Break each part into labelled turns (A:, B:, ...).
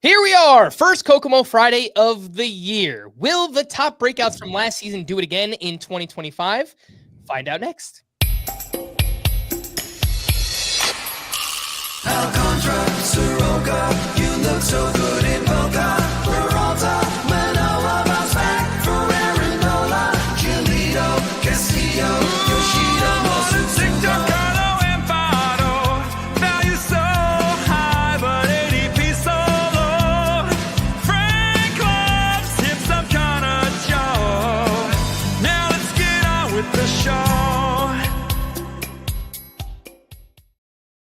A: Here we are, first Kokomo Friday of the year. Will the top breakouts from last season do it again in 2025? Find out next.
B: Alcantara, Soroka, you look so good in polka. Peralta, Manoa, bounce back for Arendola, Giolito, Castillo, Yoshida, Mosu,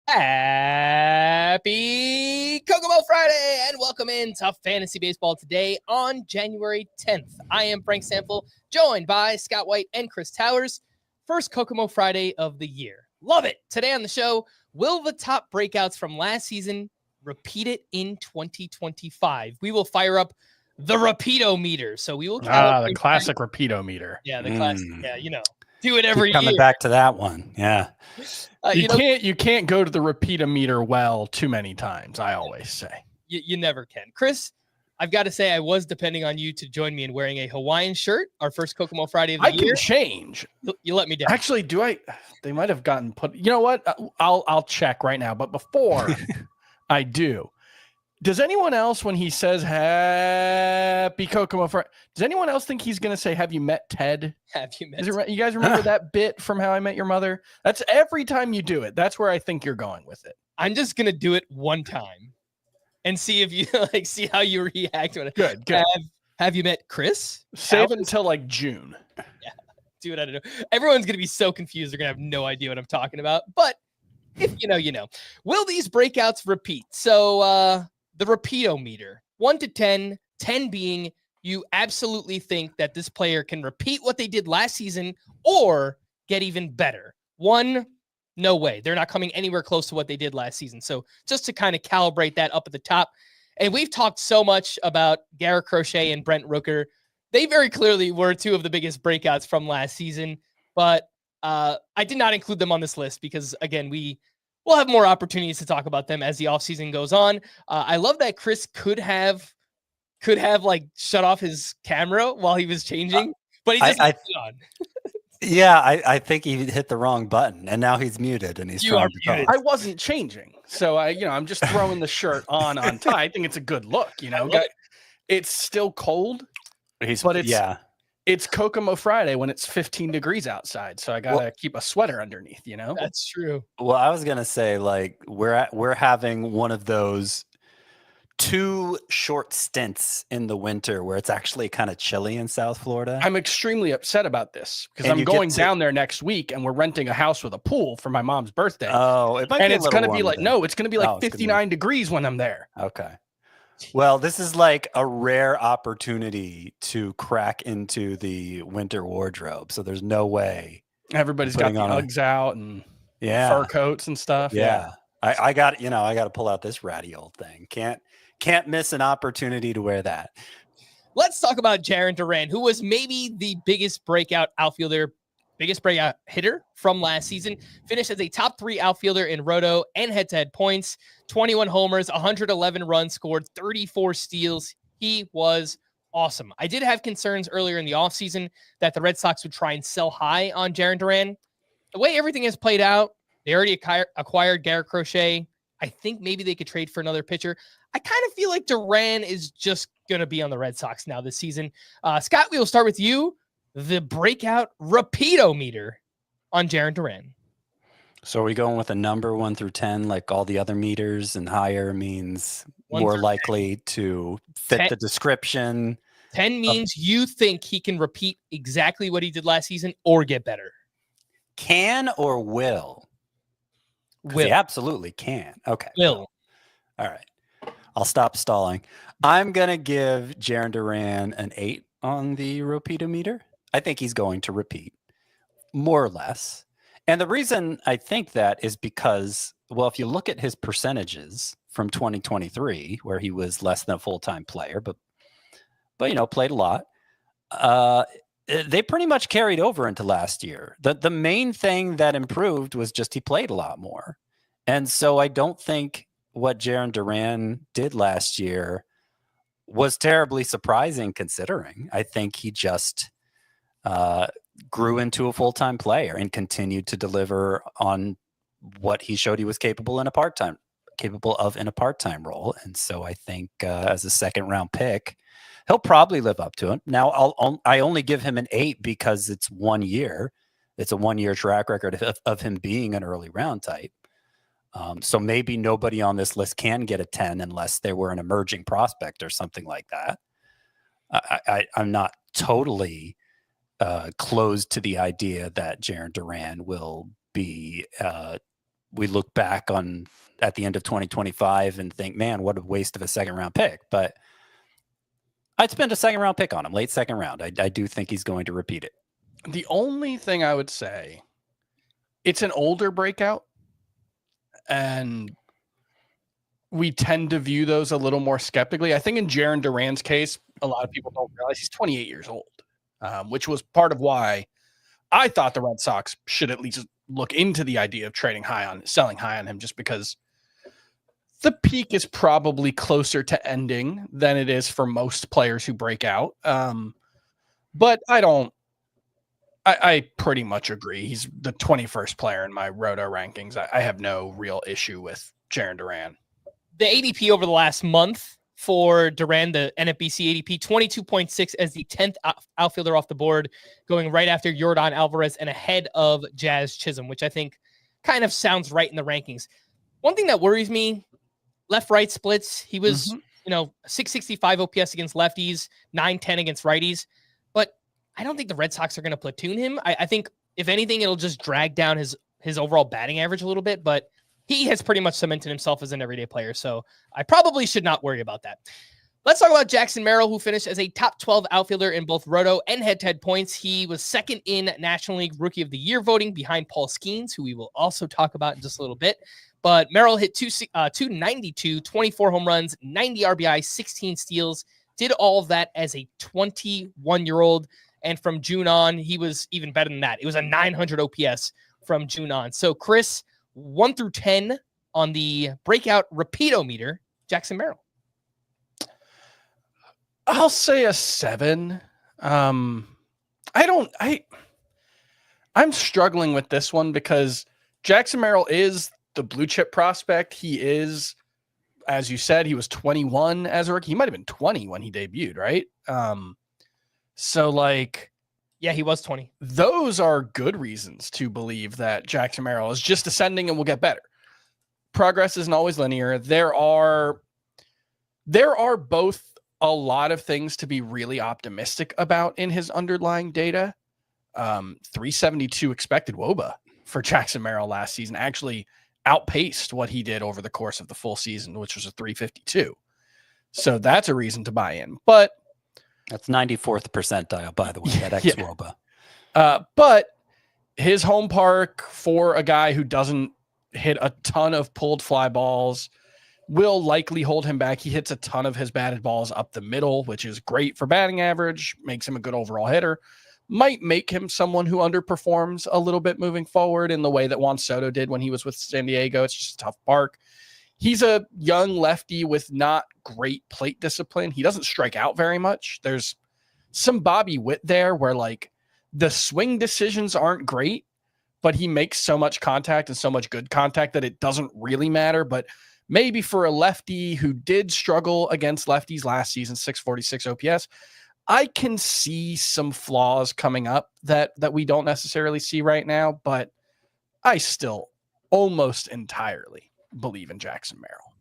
A: Happy Kokomo Friday and welcome into Fantasy Baseball today on January 10th. I am Frank Stampfl, joined by Scott White and Chris Towers. First Kokomo Friday of the year. Love it. Today on the show, will the top breakouts from last season repeat it in 2025? We will fire up the Rapido meter. So we will
C: the classic Rapido meter.
A: Yeah, the classic. Yeah, you know. Do it every
D: Keep coming
A: year.
D: Back to that one. Yeah.
C: You can't go to the Rapido-meter well too many times, I always say.
A: You never can. Chris, I've got to say I was depending on you to join me in wearing a Hawaiian shirt, our first Kokomo Friday of the year.
C: I can change.
A: You let me down.
C: Actually, they might have gotten put. You know what? I'll check right now. But before I do, does anyone else, when he says Happy Kokomo Friday, does anyone else think he's going to say, have you met Ted?
A: Have you met
C: Ted? You guys remember that bit from How I Met Your Mother? That's every time you do it. That's where I think you're going with it.
A: I'm just going to do it one time and see if you see how you react. When
C: Good.
A: Have you met Chris?
C: Save it until like June.
A: Yeah. Do what I don't know. Everyone's going to be so confused. They're going to have no idea what I'm talking about. But if you know, you know. Will these breakouts repeat? So, the Rapido meter, 1 to 10, 10 being you absolutely think that this player can repeat what they did last season or get even better. 1, no way. They're not coming anywhere close to what they did last season. So just to kind of calibrate that up at the top. And we've talked so much about Garrett Crochet and Brent Rooker. They very clearly were two of the biggest breakouts from last season. But I did not include them on this list because, again, we'll have more opportunities to talk about them as the offseason goes on. I love that Chris could have like shut off his camera while he was changing, but he just left it on.
D: Yeah, I think he hit the wrong button and now he's muted and he's trying to talk.
C: I wasn't changing. So I'm just throwing the shirt on tie. I think it's a good look, It's still cold, but it's Kokomo Friday when it's 15 degrees outside. So I got to keep a sweater underneath,
A: That's true.
D: Well, I was going to say, like, we're having one of those 2 short stints in the winter where it's actually kind of chilly in South Florida.
C: I'm extremely upset about this because I'm going down there next week and we're renting a house with a pool for my mom's birthday.
D: Oh,
C: it's going to be like, it's going to be like 59 degrees when I'm there.
D: Okay. Well, this is like a rare opportunity to crack into the winter wardrobe. So there's no way.
C: Everybody's got the Uggs out and fur coats and stuff.
D: Yeah. I got to pull out this ratty old thing. Can't miss an opportunity to wear that.
A: Let's talk about Jarren Duran, who was maybe the biggest breakout hitter from last season. Finished as a top 3 outfielder in roto and head-to-head points, 21 homers, 111 runs scored, 34 steals. He was awesome. I did have concerns earlier in the offseason that the Red Sox would try and sell high on Jarren Duran. The way everything has played out, they already acquired Garrett Crochet. I think maybe they could trade for another pitcher. I kind of feel like Duran is just going to be on the Red Sox now this season. Scott, we will start with you. The breakout Rapido meter on Jarren Duran.
D: So are we going with a number 1 through 10, like all the other meters, and higher means
A: 1
D: more
A: through
D: likely 10. To fit
A: 10.
D: The description?
A: 10 means you think he can repeat exactly what he did last season or get better.
D: Can or will?
A: Will.
D: He absolutely can. Okay.
A: Will.
D: All right. I'll stop stalling. I'm going to give Jarren Duran an 8 on the Rapido meter. I think he's going to repeat, more or less. And the reason I think that is because, well, if you look at his percentages from 2023, where he was less than a full-time player, but played a lot, they pretty much carried over into last year. The main thing that improved was just he played a lot more. And so I don't think what Jarren Duran did last year was terribly surprising considering. I think he just grew into a full-time player and continued to deliver on what he showed he was capable of in a part-time role. And so I think as a second-round pick, he'll probably live up to it. Now, I only give him an 8 because it's 1 year. It's a 1-year track record of him being an early round type. So maybe nobody on this list can get a 10 unless they were an emerging prospect or something like that. I'm not totally closed to the idea that Jarren Duran will be, we look back on at the end of 2025 and think, man, what a waste of a second round pick. But I'd spend a second round pick on him, late second round. I do think he's going to repeat it.
C: The only thing I would say, it's an older breakout, and we tend to view those a little more skeptically. I think in Jarren Duran's case, a lot of people don't realize he's 28 years old, which was part of why I thought the Red Sox should at least look into the idea of selling high on him, just because the peak is probably closer to ending than it is for most players who break out. But I pretty much agree. He's the 21st player in my Roto rankings. I have no real issue with Jarren Duran.
A: The ADP over the last month for Duran, the NFBC ADP, 22.6 as the 10th outfielder off the board, going right after Yordan Alvarez and ahead of Jazz Chisholm, which I think kind of sounds right in the rankings. One thing that worries me, left-right splits. He was, 665 OPS against lefties, 910 against righties. But I don't think the Red Sox are going to platoon him. I think, if anything, it'll just drag down his overall batting average a little bit. But he has pretty much cemented himself as an everyday player, so I probably should not worry about that. Let's talk about Jackson Merrill, who finished as a top 12 outfielder in both Roto and head-to-head points. He was second in National League Rookie of the Year voting behind Paul Skenes, who we will also talk about in just a little bit. But Merrill hit 292, 24 home runs, 90 RBI, 16 steals, did all of that as a 21-year-old. And from June on, he was even better than that. It was a 900 OPS from June on. So, Chris, 1 through 10 on the breakout repeat-o-meter, Jackson Merrill.
C: I'll say a 7. I'm struggling with this one because Jackson Merrill is the blue chip prospect. He is, as you said, he was 21 as a rookie. He might have been 20 when he debuted, right?
A: Yeah, he was 20.
C: Those are good reasons to believe that Jackson Merrill is just ascending and will get better. Progress isn't always linear. There are both a lot of things to be really optimistic about in his underlying data. 372 expected WOBA for Jackson Merrill last season actually outpaced what he did over the course of the full season, which was a 352. So that's a reason to buy in. But
D: that's 94th percentile, by the way, that ex-WOBA.
C: But his home park, for a guy who doesn't hit a ton of pulled fly balls, will likely hold him back. He hits a ton of his batted balls up the middle, which is great for batting average, makes him a good overall hitter, might make him someone who underperforms a little bit moving forward in the way that Juan Soto did when he was with San Diego. It's just a tough park. He's a young lefty with not great plate discipline. He doesn't strike out very much. There's some Bobby Witt there where the swing decisions aren't great, but he makes so much contact and so much good contact that it doesn't really matter. But maybe for a lefty who did struggle against lefties last season, 646 OPS, I can see some flaws coming up that we don't necessarily see right now, but I still almost entirely believe in Jackson Merrill.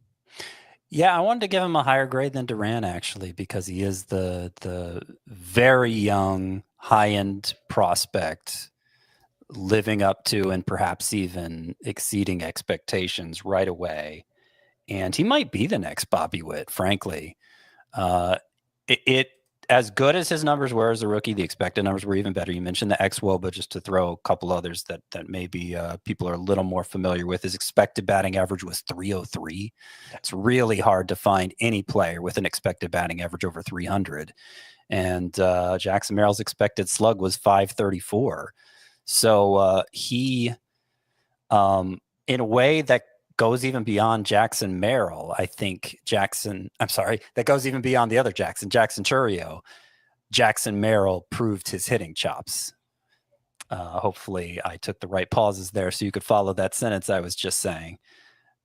D: Yeah, I wanted to give him a higher grade than Duran, actually, because he is the very young, high-end prospect living up to and perhaps even exceeding expectations right away. And he might be the next Bobby Witt, frankly. It as good as his numbers were as a rookie, the expected numbers were even better. You mentioned the ex-WOBA, just to throw a couple others that maybe people are a little more familiar with. His expected batting average was 303. It's really hard to find any player with an expected batting average over 300. And Jackson Merrill's expected slug was 534. So he, in a way that goes even beyond Jackson Merrill. I think that goes even beyond the other Jackson Chourio. Jackson Merrill proved his hitting chops. Hopefully I took the right pauses there so you could follow that sentence I was just saying.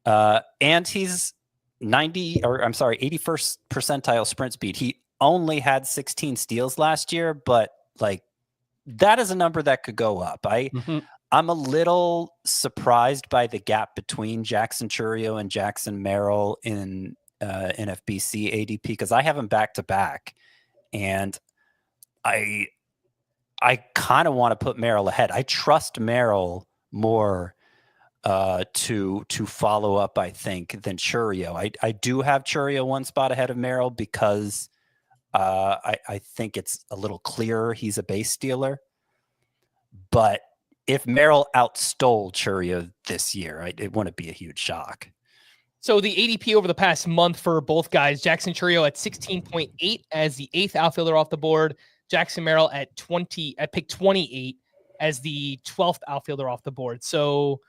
D: And he's 81st percentile sprint speed. He only had 16 steals last year, but like that is a number that could go up. I'm a little surprised by the gap between Jackson Chourio and Jackson Merrill in NFBC ADP because I have them back to back, and I kind of want to put Merrill ahead. I trust Merrill more to follow up, I think, than Chourio. I do have Chourio one spot ahead of Merrill because I think it's a little clearer he's a base stealer, but if Merrill outstole Chourio this year, it wouldn't be a huge shock.
A: So the ADP over the past month for both guys, Jackson Chourio at 16.8 as the 8th outfielder off the board, Jackson Merrill at pick 28 as the 12th outfielder off the board. So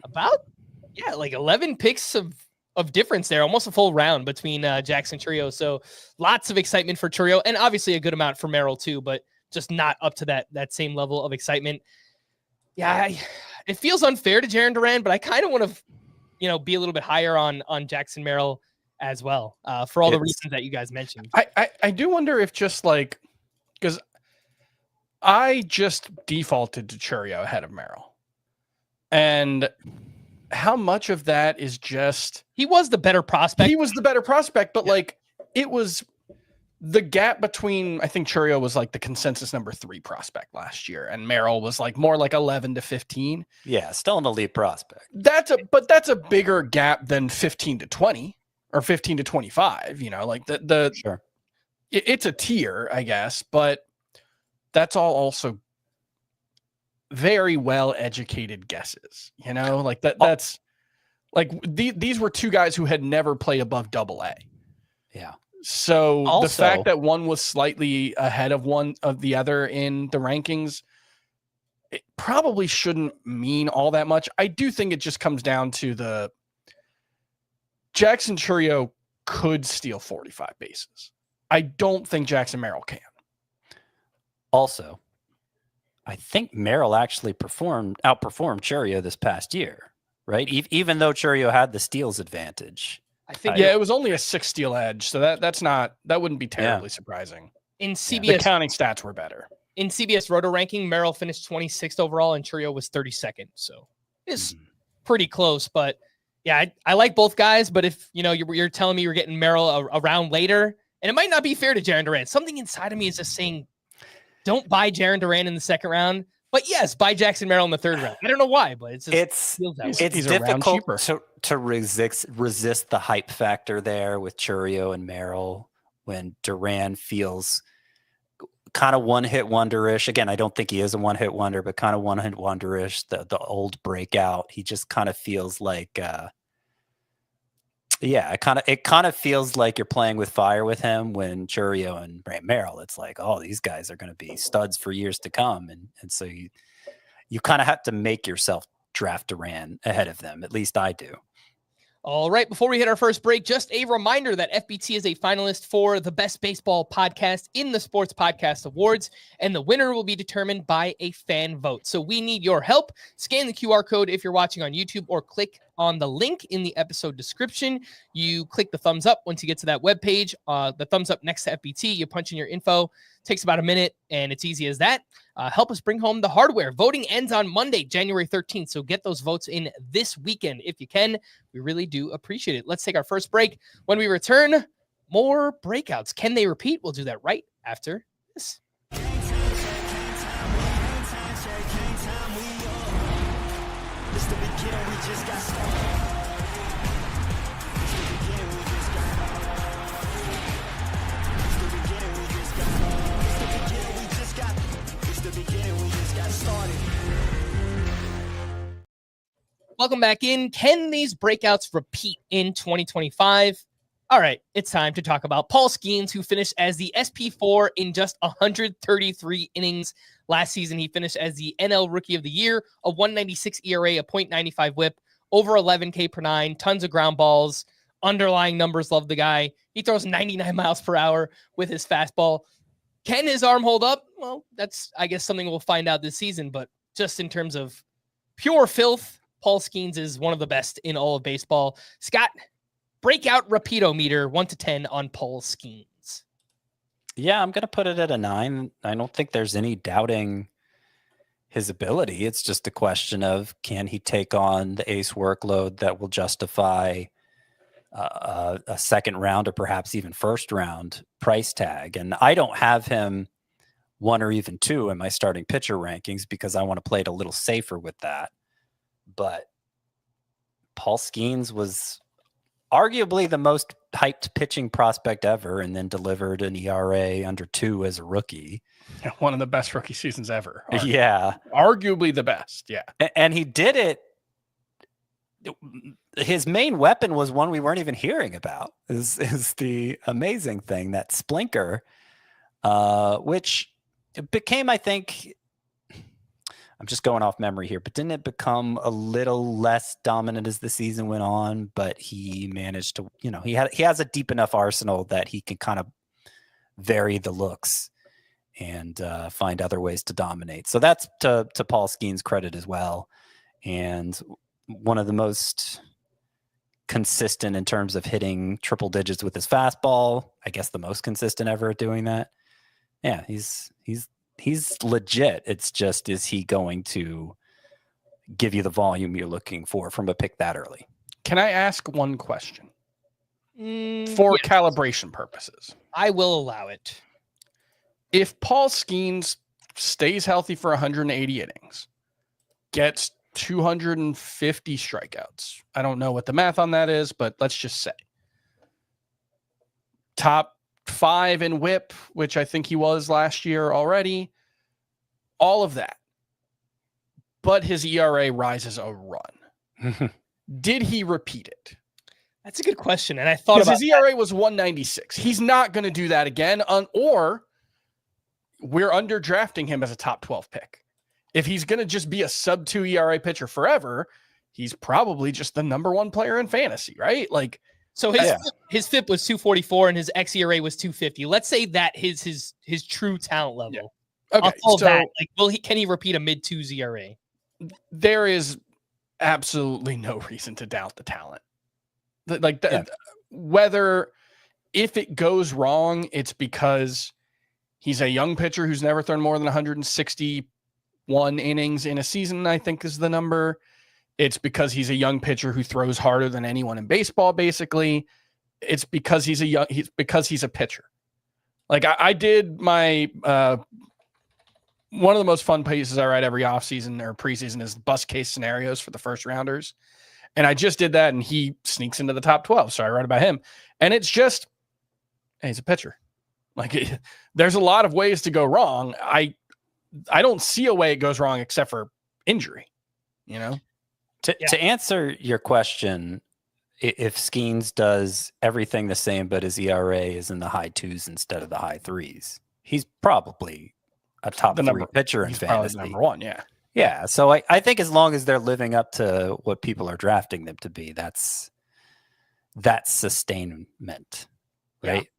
A: about, like 11 picks of difference there, almost a full round between Jackson Chourio. So lots of excitement for Chourio, and obviously a good amount for Merrill too, but just not up to that same level of excitement. Yeah, it feels unfair to Jarren Duran, but I kind of want to, be a little bit higher on Jackson Merrill as well for all the reasons that you guys mentioned.
C: I do wonder if just like, because I just defaulted to Chourio ahead of Merrill, and how much of that is just
A: he was the better prospect.
C: He was the better prospect, but like it was. The gap between, I think Chourio was like the consensus number 3 prospect last year, and Merrill was like more like 11 to 15.
D: Yeah, still an elite prospect.
C: That's a bigger gap than 15 to 20 or 15 to 25. Like
D: sure.
C: It's a tier, I guess, but that's all also very well educated guesses. Like that's like these were 2 guys who had never played above AA.
D: Yeah.
C: So
D: also,
C: the fact that one was slightly ahead of one of the other in the rankings, it probably shouldn't mean all that much. I do think it just comes down to the Jackson Chourio could steal 45 bases. I don't think Jackson Merrill can.
D: Also, I think Merrill actually outperformed Chourio this past year, right? Even though Chourio had the steals advantage.
A: I think
C: it was only a 6 steal edge, so that wouldn't be terribly surprising.
A: In CBS,
C: the counting stats were better.
A: In CBS Roto ranking, Merrill finished 26th overall, and Chourio was 32nd. So it's pretty close. But yeah, I like both guys. But if you're telling me you're getting Merrill around later, and it might not be fair to Jarren Duran. Something inside of me is just saying, don't buy Jarren Duran in the second round. But yes, buy Jackson Merrill in the third round. I don't know why, but it's
D: difficult to resist the hype factor there with Chourio and Merrill when Duran feels kind of one-hit wonder-ish. Again, I don't think he is a one-hit wonder, but kind of one-hit wonder-ish. The old breakout. He just kind of feels like, it kind of feels like you're playing with fire with him. When Chourio and Merrill, it's like, oh, these guys are going to be studs for years to come, and so you kind of have to make yourself draft Duran ahead of them. At least I do.
A: All right, before we hit our first break, just a reminder that FBT is a finalist for the Best Baseball Podcast in the Sports Podcast Awards, and the winner will be determined by a fan vote. So we need your help. Scan the QR code if you're watching on YouTube, or click on the link in the episode description. You click the thumbs up once you get to that webpage. The thumbs up next to FBT, you punch in your info. Takes about a minute, and it's easy as that. Help us bring home the hardware. Voting ends on Monday, January 13th, so get those votes in this weekend if you can. We really do appreciate it. Let's take our first break. When we return, more breakouts. Can they repeat? We'll do that right after this. Welcome back in. Can these breakouts repeat in 2025? All right, it's time to talk about Paul Skenes, who finished as the SP4 in just 133 innings last season. He finished as the NL Rookie of the Year, a 196 ERA, a .95 WHIP, over 11K per 9, tons of ground balls, underlying numbers. Love the guy. He throws 99 miles per hour with his fastball. Can his arm hold up? Well, that's, I guess, something we'll find out this season. But just in terms of pure filth, Paul Skenes is one of the best in all of baseball. Scott, breakout rapido-meter, 1 to 10 on Paul Skenes.
D: Yeah, I'm going to put it at a 9. I don't think there's any doubting his ability. It's just a question of, can he take on the ace workload that will justify a second round or perhaps even first round price tag? And I don't have him 1 or even 2 in my starting pitcher rankings because I want to play it a little safer with that. But Paul Skenes was arguably the most hyped pitching prospect ever, and then delivered an ERA under 2 as a rookie.
C: One of the best rookie seasons ever.
D: Yeah.
C: Arguably the best. Yeah.
D: And he did it. His main weapon was one we weren't even hearing about, is the amazing thing, that splinker, which became, I think, I'm just going off memory here, but didn't it become a little less dominant as the season went on? But he managed to, he has a deep enough arsenal that he can kind of vary the looks and find other ways to dominate. So that's to Paul Skenes' credit as well. And one of the most consistent in terms of hitting triple digits with his fastball. I guess the most consistent ever at doing that. Yeah, he's legit. It's just, is he going to give you the volume you're looking for from a pick that early?
C: Can I ask one question? For calibration purposes.
A: I will allow it.
C: If Paul Skenes stays healthy for 180 innings, gets 250 strikeouts, I don't know what the math on that is, but let's just say top 5 in whip, which I think he was last year already, all of that, but his ERA rises a run. Did he repeat it?
A: That's a good question. And I thought about
C: his ERA was 196. He's not going to do that again, or we're underdrafting him as a top 12 pick. If he's going to just be a sub 2 ERA pitcher forever, he's probably just the number 1 player in fantasy, right? Like,
A: so his FIP was 244 and his xERA was 250. Let's say that his true talent level.
C: Yeah. Okay,
A: I'll call
C: so
A: that. Like, can he repeat a mid 2s ERA?
C: There is absolutely no reason to doubt the talent. Whether if it goes wrong, it's because he's a young pitcher who's never thrown more than 161 innings in a season, I think is the number. It's because he's a young pitcher who throws harder than anyone in baseball, basically. It's because he's a pitcher. Like I did my one of the most fun pieces I write every offseason or preseason is bust case scenarios for the first rounders. And I just did that, and he sneaks into the top 12. So I write about him. And it's just, hey, he's a pitcher. Like, there's a lot of ways to go wrong. I don't see a way it goes wrong except for injury, To
D: answer your question, if Skenes does everything the same, but his ERA is in the high 2s instead of the high 3s, he's probably a top 3 pitcher in fantasy.
C: Number 1, yeah.
D: Yeah, so I think as long as they're living up to what people are drafting them to be, that's sustainment, right?
A: Yeah.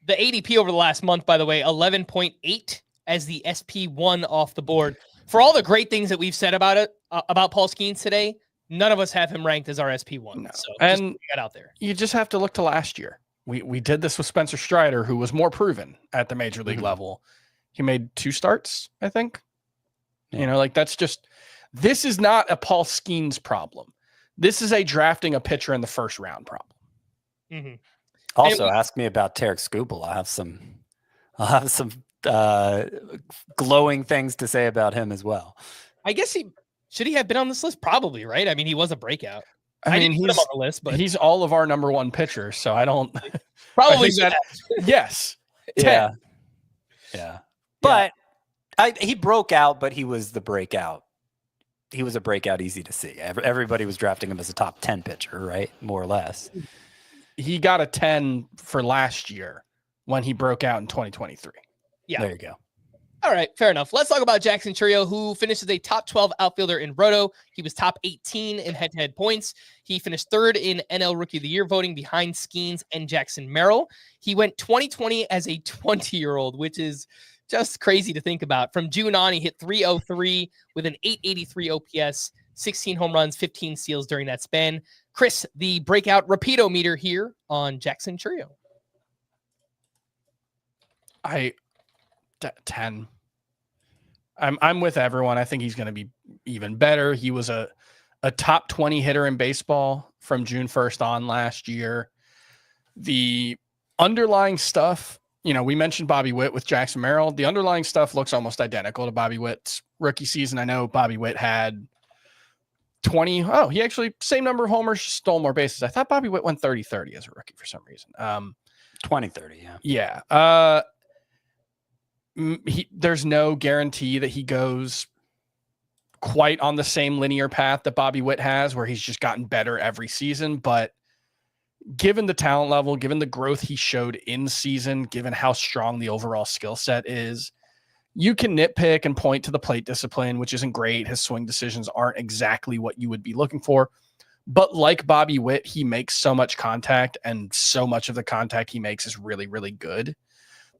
A: The ADP over the last month, by the way, 11.8 as the SP1 off the board. For all the great things that we've said about it, about Paul Skenes today, none of us have him ranked as our SP1.
C: No.
A: So
C: and
A: get out there.
C: You just have to look to last year. We did this with Spencer Strider, who was more proven at the major league level. He made 2 starts, I think.
D: Yeah.
C: This is not a Paul Skenes problem. This is a drafting a pitcher in the first round problem.
A: Mm-hmm.
D: Also, ask me about Tarek Skubal. I'll have some glowing things to say about him as well.
A: I guess should he have been on this list? Probably, right? I mean, he was a breakout.
C: I mean,
A: he's on the list, but
C: he's all of our number 1 pitchers, so I don't
A: probably
C: yes.
D: 10. Yeah. But he broke out, but he was the breakout. He was a breakout easy to see. Everybody was drafting him as a top 10 pitcher, right? More or less.
C: He got a 10 for last year when he broke out in 2023.
A: Yeah.
D: There you go.
A: All right, fair enough. Let's talk about Jackson Chourio, who finished as a top 12 outfielder in Roto. He was top 18 in head-to-head points. He finished third in NL Rookie of the Year voting behind Skenes and Jackson Merrill. He went 2020 as a 20-year-old, which is just crazy to think about. From June on, he hit 303 with an 883 OPS, 16 home runs, 15 steals during that span. Chris, the breakout rapido meter here on Jackson Chourio.
C: 10. I'm with everyone. I think he's going to be even better. He was a top 20 hitter in baseball from June 1st on last year. The underlying stuff, we mentioned Bobby Witt with Jackson Merrill. The underlying stuff looks almost identical to Bobby Witt's rookie season. I know Bobby Witt had 20. Oh, he actually, same number of homers, stole more bases. I thought Bobby Witt went 30-30 as a rookie for some reason.
D: 20-30, yeah.
C: Yeah. There's no guarantee that he goes quite on the same linear path that Bobby Witt has, where he's just gotten better every season. But given the talent level, given the growth he showed in season, given how strong the overall skill set is, you can nitpick and point to the plate discipline, which isn't great. His swing decisions aren't exactly what you would be looking for. But like Bobby Witt, he makes so much contact, and so much of the contact he makes is really, really good,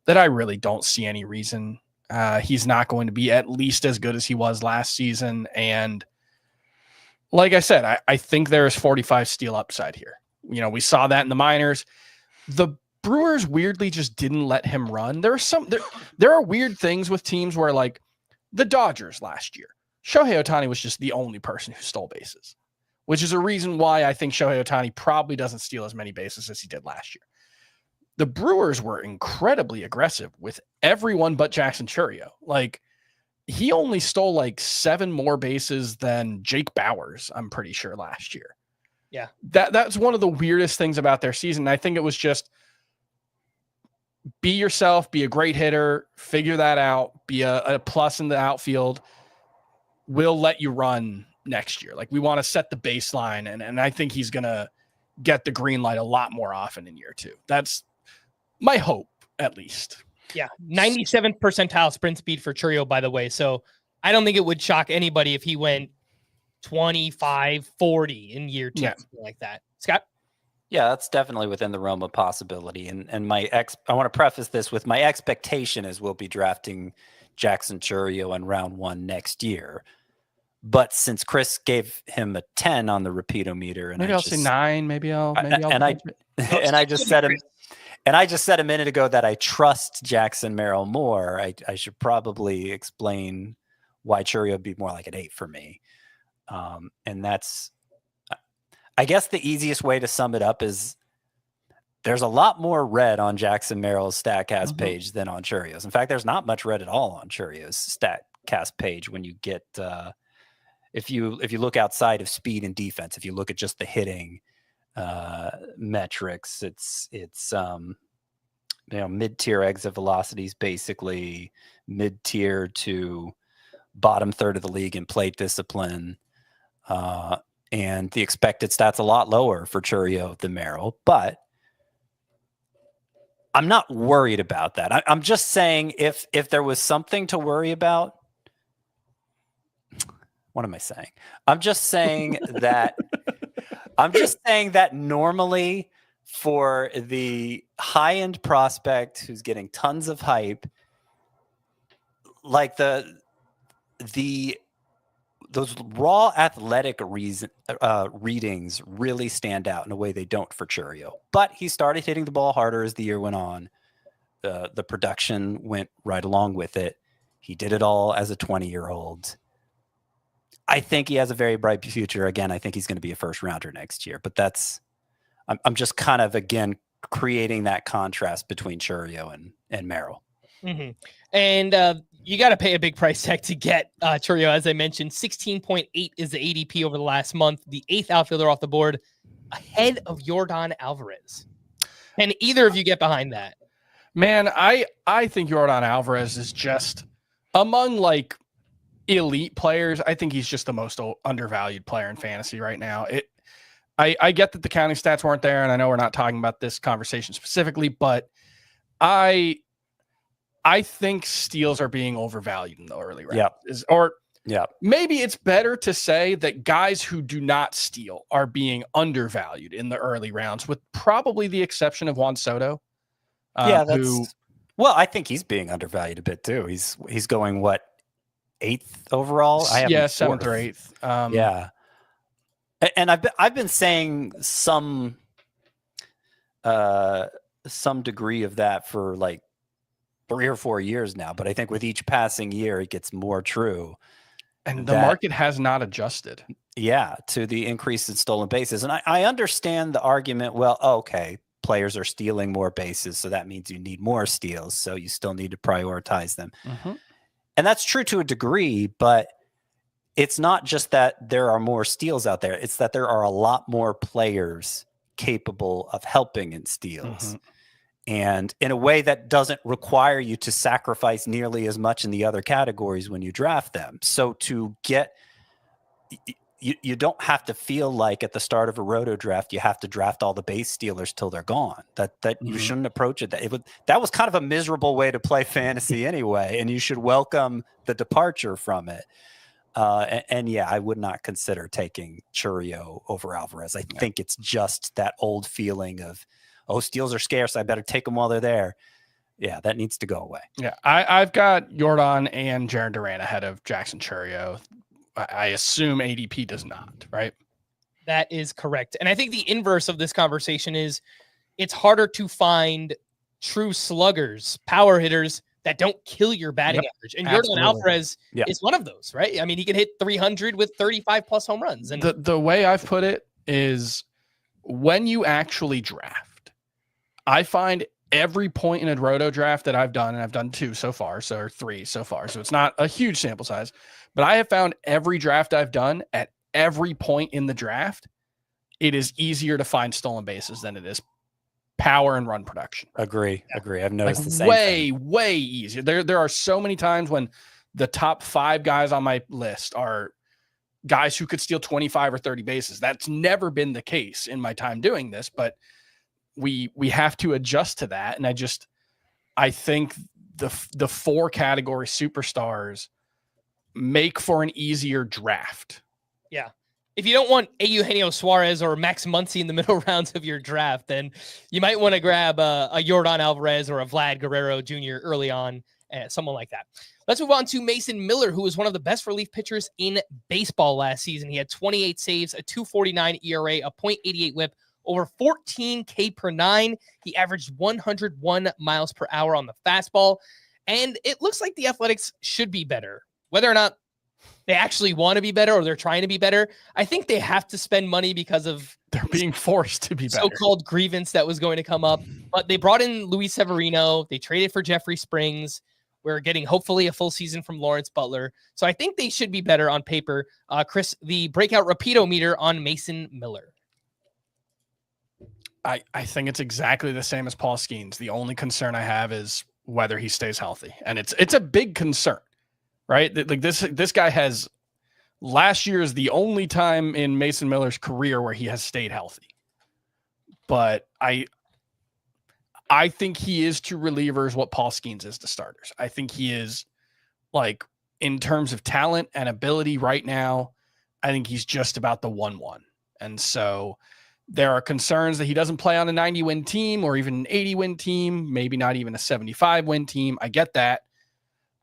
C: that I really don't see any reason he's not going to be at least as good as he was last season. And like I said, I think there is 45 steal upside here. We saw that in the minors. The Brewers weirdly just didn't let him run. There are weird things with teams where, like the Dodgers last year, Shohei Ohtani was just the only person who stole bases, which is a reason why I think Shohei Ohtani probably doesn't steal as many bases as he did last year. The Brewers were incredibly aggressive with everyone but Jackson Chourio. Like, he only stole like 7 more bases than Jake Bauers, I'm pretty sure, last year.
A: Yeah.
C: That's one of the weirdest things about their season. I think it was just be yourself, be a great hitter, figure that out, be a plus in the outfield. We'll let you run next year. Like, we want to set the baseline, and I think he's going to get the green light a lot more often in year 2. That's my hope, at least.
A: Yeah. 97th percentile sprint speed for Chourio, by the way. So I don't think it would shock anybody if he went 25, 40 in year 2, something like that. Scott?
D: Yeah, that's definitely within the realm of possibility. And I want to preface this with my expectation is we'll be drafting Jackson Chourio in round 1 next year. But since Chris gave him a 10 on the rapido-meter, and
C: maybe I'll say 9, maybe I'll
D: I just said him. And I just said a minute ago that I trust Jackson Merrill more. I should probably explain why Chourio would be more like an 8 for me. And that's, I guess the easiest way to sum it up is there's a lot more red on Jackson Merrill's StatCast page than on Chourio's. In fact, there's not much red at all on Chourio's StatCast page when you get, if you look outside of speed and defense, if you look at just the hitting metrics, it's mid-tier exit velocities, basically mid-tier to bottom third of the league in plate discipline, and the expected stats a lot lower for Chourio than Merrill, but I'm not worried about that. I'm just saying if there was something to worry about, what am I saying? I'm just saying that normally for the high-end prospect who's getting tons of hype, like those raw athletic readings really stand out in a way they don't for Chourio. But he started hitting the ball harder as the year went on. The production went right along with it. He did it all as a 20-year-old. I think he has a very bright future. Again, I think he's going to be a first rounder next year. But I'm just kind of, again, creating that contrast between Chourio and Merrill.
A: Mm-hmm. And you got to pay a big price tag to get Chourio, as I mentioned. 16.8 is the ADP over the last month. The 8th outfielder off the board, ahead of Yordan Alvarez. Can either of you get behind that?
C: Man, I think Yordan Alvarez is just among like elite players. I think he's just the most undervalued player in fantasy right now. I get that the counting stats weren't there, and I know we're not talking about this conversation specifically, but I I think steals are being overvalued in the early rounds.
D: Yeah.
C: Maybe it's better to say that guys who do not steal are being undervalued in the early rounds, with probably the exception of Juan Soto.
D: Well, I think he's being undervalued a bit too. He's going what, 8th overall? I have
C: 7th or 8th.
D: Yeah, and I've been saying some degree of that for like 3 or 4 years now, but I think with each passing year it gets more true.
C: And the market has not adjusted.
D: Yeah, to the increase in stolen bases. And I understand the argument, well, okay, players are stealing more bases, so that means you need more steals, so you still need to prioritize them.
C: Mm-hmm.
D: And that's true to a degree, but it's not just that there are more steals out there. It's that there are a lot more players capable of helping in steals. And in a way that doesn't require you to sacrifice nearly as much in the other categories when you draft them. So to get, you don't have to feel like at the start of a roto draft, you have to draft all the base stealers till they're gone. That you shouldn't approach it. That was kind of a miserable way to play fantasy anyway. And you should welcome the departure from it. And yeah, I would not consider taking Chourio over Alvarez. I think it's just that old feeling of, oh, steals are scarce, I better take them while they're there. Yeah, that needs to go away.
C: Yeah, I've got Jordan and Jarren Duran ahead of Jackson Chourio. I assume ADP does not, right?
A: That is correct. And I think the inverse of this conversation is it's harder to find true sluggers, power hitters that don't kill your batting average. And Jordan Alvarez is one of those, right? I mean, he can hit 300 with 35 plus home runs. And
C: the way I've put it is when you actually draft, I find every point in a roto draft that I've done, and I've done 2 so far, so or 3 so far, so it's not a huge sample size, but I have found every draft I've done at every point in the draft, it is easier to find stolen bases than it is power and run production.
D: Agree. I've noticed the same thing.
C: Way easier. There are so many times when the top 5 guys on my list are guys who could steal 25 or 30 bases. That's never been the case in my time doing this, but we have to adjust to that. And I think the 4 category superstars make for an easier draft.
A: Yeah. If you don't want Eugenio Suarez or Max Muncy in the middle rounds of your draft, then you might want to grab a Jordan Alvarez or a Vlad Guerrero Jr. early on, someone like that. Let's move on to Mason Miller, who was one of the best relief pitchers in baseball last season. He had 28 saves, a 2.49 ERA, a .88 whip, over 14 K per 9. He averaged 101 miles per hour on the fastball. And it looks like the Athletics should be better. Whether or not they actually want to be better or they're trying to be better, I think they have to spend money because of
C: they're being forced to be better.
A: So-called grievance that was going to come up. But they brought in Luis Severino. They traded for Jeffrey Springs. We're getting hopefully a full season from Lawrence Butler. So I think they should be better on paper. Chris, the breakout rapido meter on Mason Miller.
C: I think it's exactly the same as Paul Skenes. The only concern I have is whether he stays healthy. And it's a big concern, right? Like this guy has, last year is the only time in Mason Miller's career where he has stayed healthy. But I think he is to relievers what Paul Skenes is to starters. I think he is, like, in terms of talent and ability right now, I think he's just about the 1-1. And so there are concerns that he doesn't play on a 90-win team or even an 80-win team, maybe not even a 75-win team. I get that.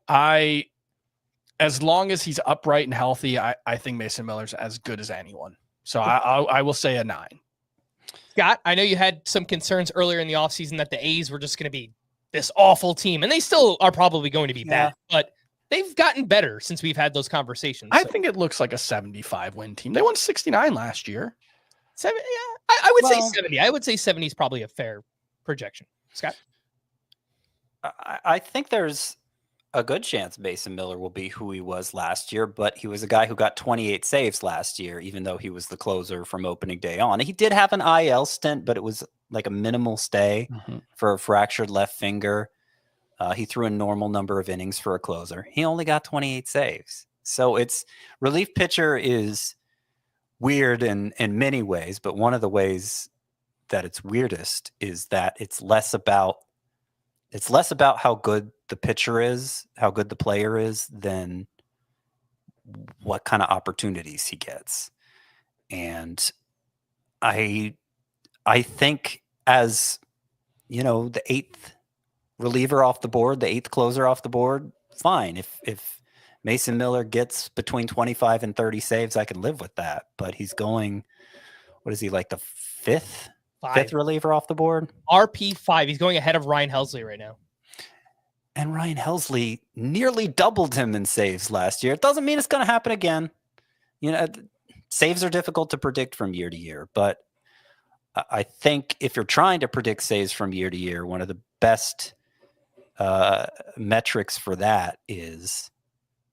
C: As long as he's upright and healthy, I think Mason Miller's as good as anyone. So I will say a 9.
A: Scott, I know you had some concerns earlier in the offseason that the A's were just going to be this awful team, and they still are probably going to be bad, but they've gotten better since we've had those conversations.
C: I think it looks like a 75-win team. They won 69 last year.
A: 70, yeah, I would say 70. I would say 70 is probably a fair projection. Scott?
D: I think there's a good chance Mason Miller will be who he was last year, but he was a guy who got 28 saves last year, even though he was the closer from opening day on. He did have an IL stint, but it was like a minimal stay for a fractured left finger. He threw a normal number of innings for a closer. He only got 28 saves. So it's relief pitcher is weird in many ways, but one of the ways that it's weirdest is that it's less about how good the pitcher is, how good the player is, than what kind of opportunities he gets. And I think, as you know, the 8th reliever off the board, the 8th closer off the board, fine. If Mason Miller gets between 25 and 30 saves, I can live with that. But he's going, what is he, like the fifth reliever off the board?
A: RP5. He's going ahead of Ryan Helsley right now.
D: And Ryan Helsley nearly doubled him in saves last year. It doesn't mean it's going to happen again. You know, saves are difficult to predict from year to year, but I think if you're trying to predict saves from year to year, one of the best metrics for that is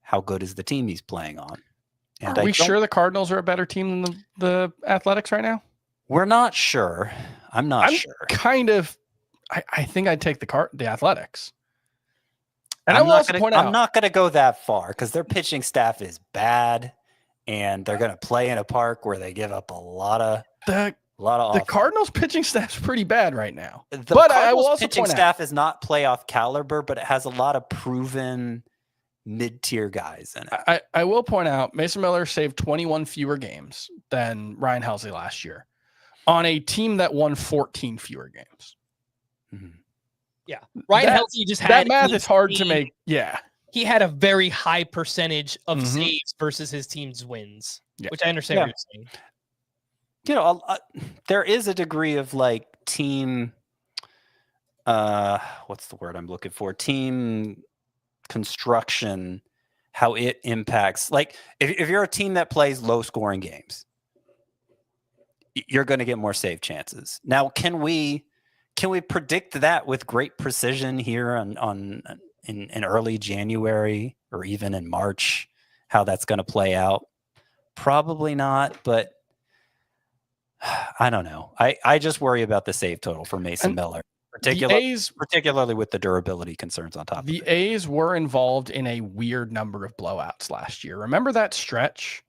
D: how good is the team he's playing on. And
C: are we sure the Cardinals are a better team than the Athletics right now?
D: We're not sure. I'm not sure.
C: Kind of. I think I'd take the Athletics. And
D: I'm not going to go that far because their pitching staff is bad, and they're going to play in a park where they give up a lot of
C: the Cardinals pitching staff's pretty bad right now.
D: But I will also pitching staff is not playoff caliber, but it has a lot of proven mid-tier guys in it.
C: I will point out Mason Miller saved 21 fewer games than Ryan Helsley last year on a team that won 14 fewer games.
D: Mm-hmm.
A: Yeah. Ryan Helsley just had
C: that math is hard to make. Yeah.
A: He had a very high percentage of saves versus his team's wins, which I understand what you're saying.
D: You know, there is a degree of like team, what's the word I'm looking for? Team construction, how it impacts. Like if you're a team that plays low scoring games, you're going to get more save chances. Now, can we predict that with great precision here in early January or even in March, how that's going to play out? Probably not, but I don't know. I just worry about the save total for Mason Miller, particularly with the durability concerns on top of it.
C: The A's were involved in a weird number of blowouts last year. Remember that stretch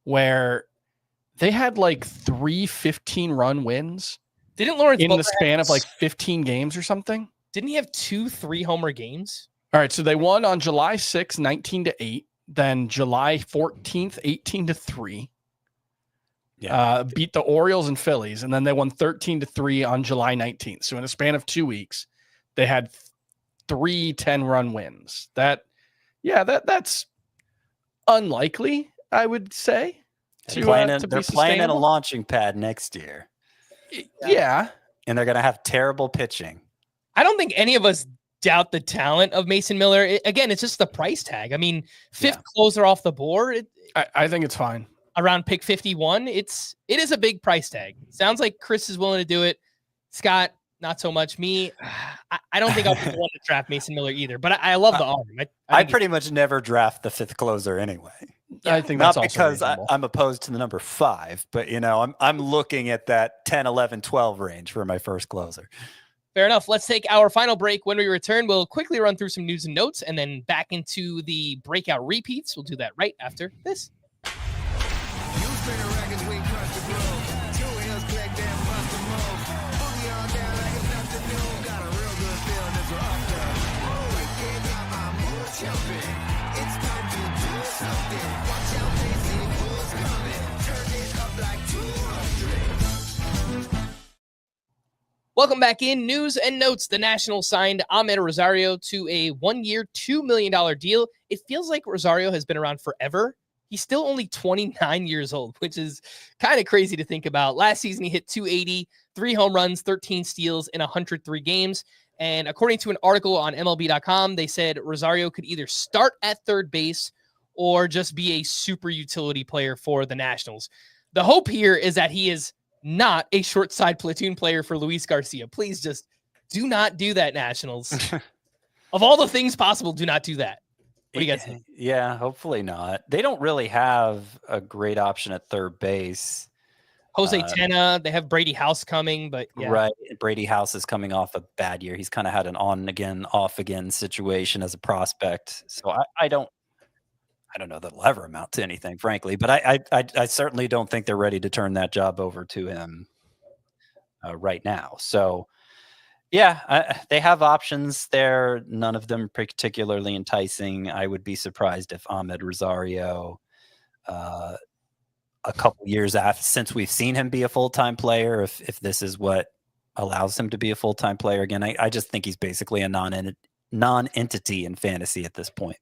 C: where they had like 3 15-run wins?
A: Didn't Lawrence
C: in the span of like 15 games or something?
A: Didn't he have 2 3-homer games?
C: All right, so they won on July 6th, 19-8, then July 14th, 18-3.
D: Yeah.
C: Beat the Orioles and Phillies, and then they won 13-3 on July 19th. So in a span of 2 weeks, they had 3 10-run wins. That's unlikely, I would say.
D: They're playing in a launching pad next year.
C: Yeah.
D: And they're going to have terrible pitching.
A: I don't think any of us doubt the talent of Mason Miller. Again, it's just the price tag. I mean, 5th closer off the board.
C: I think it's fine.
A: Around pick 51, it is a big price tag. Sounds like Chris is willing to do it. Scott, not so much. Me, I don't think I'll be the one to draft Mason Miller either, but I love the arm.
D: I pretty much never draft the 5th closer anyway.
C: I think that's
D: not because
C: reasonable.
D: I'm opposed to the number 5, but you know, I'm looking at that 10, 11, 12 range for my first closer.
A: Fair enough. Let's take our final break. When we return, we'll quickly run through some news and notes and then back into the breakout repeats. We'll do that right after this. Welcome back in. News and notes. The Nationals signed Amed Rosario to a 1-year, $2 million deal. It feels like Rosario has been around forever. He's still only 29 years old, which is kind of crazy to think about. Last season, he hit 280, 3 home runs, 13 steals in 103 games. And according to an article on MLB.com, they said Rosario could either start at third base or just be a super utility player for the Nationals. The hope here is that he is not a short side platoon player for Luis Garcia. Please just do not do that, Nationals. Of all the things possible, do not do that. What do you guys think?
D: Yeah, hopefully not. They don't really have a great option at third base.
A: Jose Tena, they have Brady House coming, but yeah.
D: Right. Brady House is coming off a bad year. He's kind of had an on again, off again situation as a prospect. So I don't know that it'll ever amount to anything, frankly, but I certainly don't think they're ready to turn that job over to him right now. So Yeah, they have options there. None of them particularly enticing. I would be surprised if Amed Rosario, a couple years after since we've seen him be a full-time player, if this is what allows him to be a full-time player again. I just think he's basically a non-entity in fantasy at this point.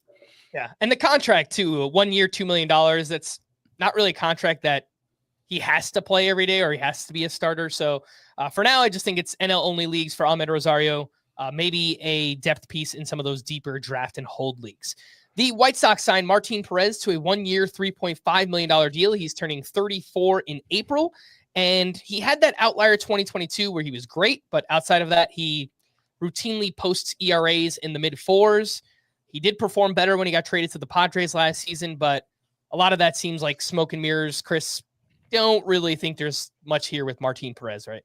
A: Yeah, and the contract too, 1 year, $2 million. That's not really a contract that he has to play every day or he has to be a starter. So for now, I just think it's NL only leagues for Amed Rosario, maybe a depth piece in some of those deeper draft and hold leagues. The White Sox signed Martin Perez to a 1 year, $3.5 million deal. He's turning 34 in April. And he had that outlier 2022 where he was great. But outside of that, he routinely posts ERAs in the mid fours. He did perform better when he got traded to the Padres last season, but a lot of that seems like smoke and mirrors. Chris, don't really think there's much here with Martin Perez, right?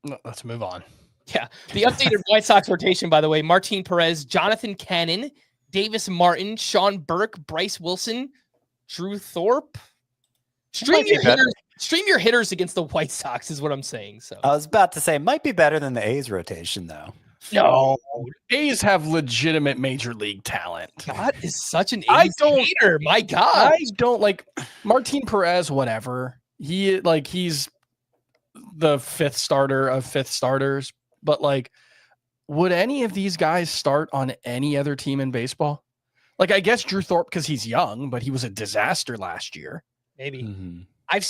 C: No, let's move on.
A: Yeah. The updated White Sox rotation, by the way, Martin Perez, Jonathan Cannon, Davis Martin, Sean Burke, Bryce Wilson, Drew Thorpe. Stream your hitters against the White Sox is what I'm saying. So
D: I was about to say, it might be better than the A's rotation, though.
A: No,
C: A's have legitimate major league talent.
A: God is such an A's hater. My God,
C: I don't like Martin Perez. Whatever he's the fifth starter of fifth starters. But would any of these guys start on any other team in baseball? I guess Drew Thorpe because he's young, but he was a disaster last year.
A: Maybe.
D: Mm-hmm.
A: I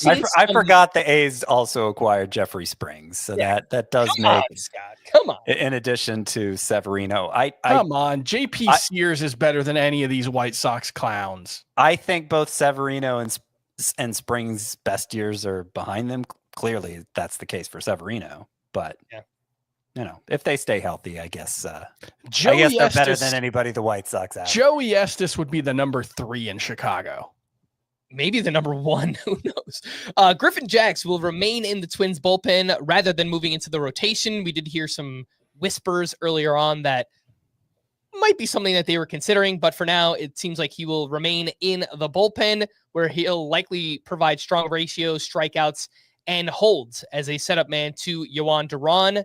D: forgot the A's also acquired Jeffrey Springs, so that does make
A: Scott. Come on.
D: In addition to Severino,
C: come on. JP Sears is better than any of these White Sox clowns.
D: I think both Severino and Springs' best years are behind them. Clearly, that's the case for Severino, but if they stay healthy, I guess they're better than anybody the White Sox have.
C: Joey Estes would be the number 3 in Chicago.
A: Maybe the number 1. Who knows? Griffin Jax will remain in the Twins bullpen rather than moving into the rotation. We did hear some whispers earlier on that might be something that they were considering, but for now, it seems like he will remain in the bullpen where he'll likely provide strong ratios, strikeouts, and holds as a setup man to Jarren Duran.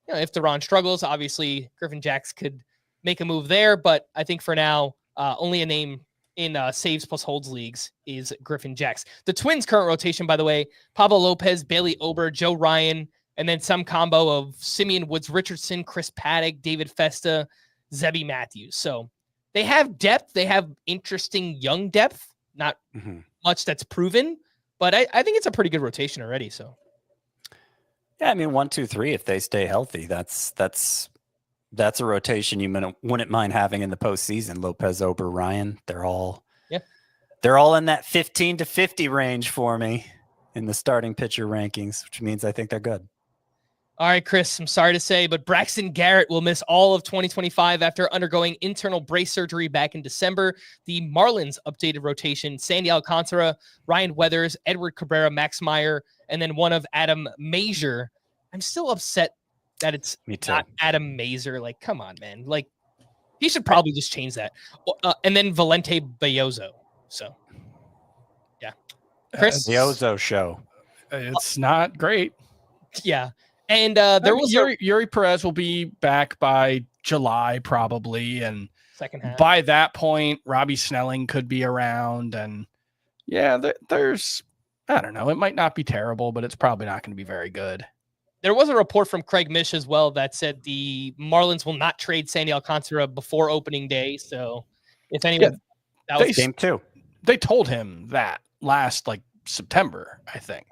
A: If Duran struggles, obviously Griffin Jax could make a move there, but I think for now, only a name in saves plus holds leagues is Griffin Jax. The Twins' current rotation, by the way, Pablo Lopez, Bailey Ober, Joe Ryan, and then some combo of Simeon Woods Richardson, Chris Paddock, David Festa, Zebby Matthews. So they have depth. They have interesting young depth. Not much that's proven, but I think it's a pretty good rotation already. So
D: yeah, I mean 1, 2, 3. If they stay healthy, that's a rotation you wouldn't mind having in the postseason. Lopez, Ober, Ryan, they're all in that 15 to 50 range for me in the starting pitcher rankings, which means I think they're good.
A: All right, Chris, I'm sorry to say, but Braxton Garrett will miss all of 2025 after undergoing internal brace surgery back in December. The Marlins updated rotation: Sandy Alcantara, Ryan Weathers, Edward Cabrera, Max Meyer, and then one of Adam Mazier. I'm still upset that it's not Adam Mazier. Come on, man. He should probably just change that. And then Valente Bayozo. So, yeah. Chris?
D: Bayozo show.
C: It's not great.
A: Yeah. And there was
C: Yuri Perez will be back by July probably. And
A: second half.
C: By that point, Robbie Snelling could be around. And there's, I don't know. It might not be terrible, but it's probably not going to be very good.
A: There was a report from Craig Mish as well that said the Marlins will not trade Sandy Alcantara before opening day. So if anyone, that was
D: game 2.
C: They told him that last September, I think.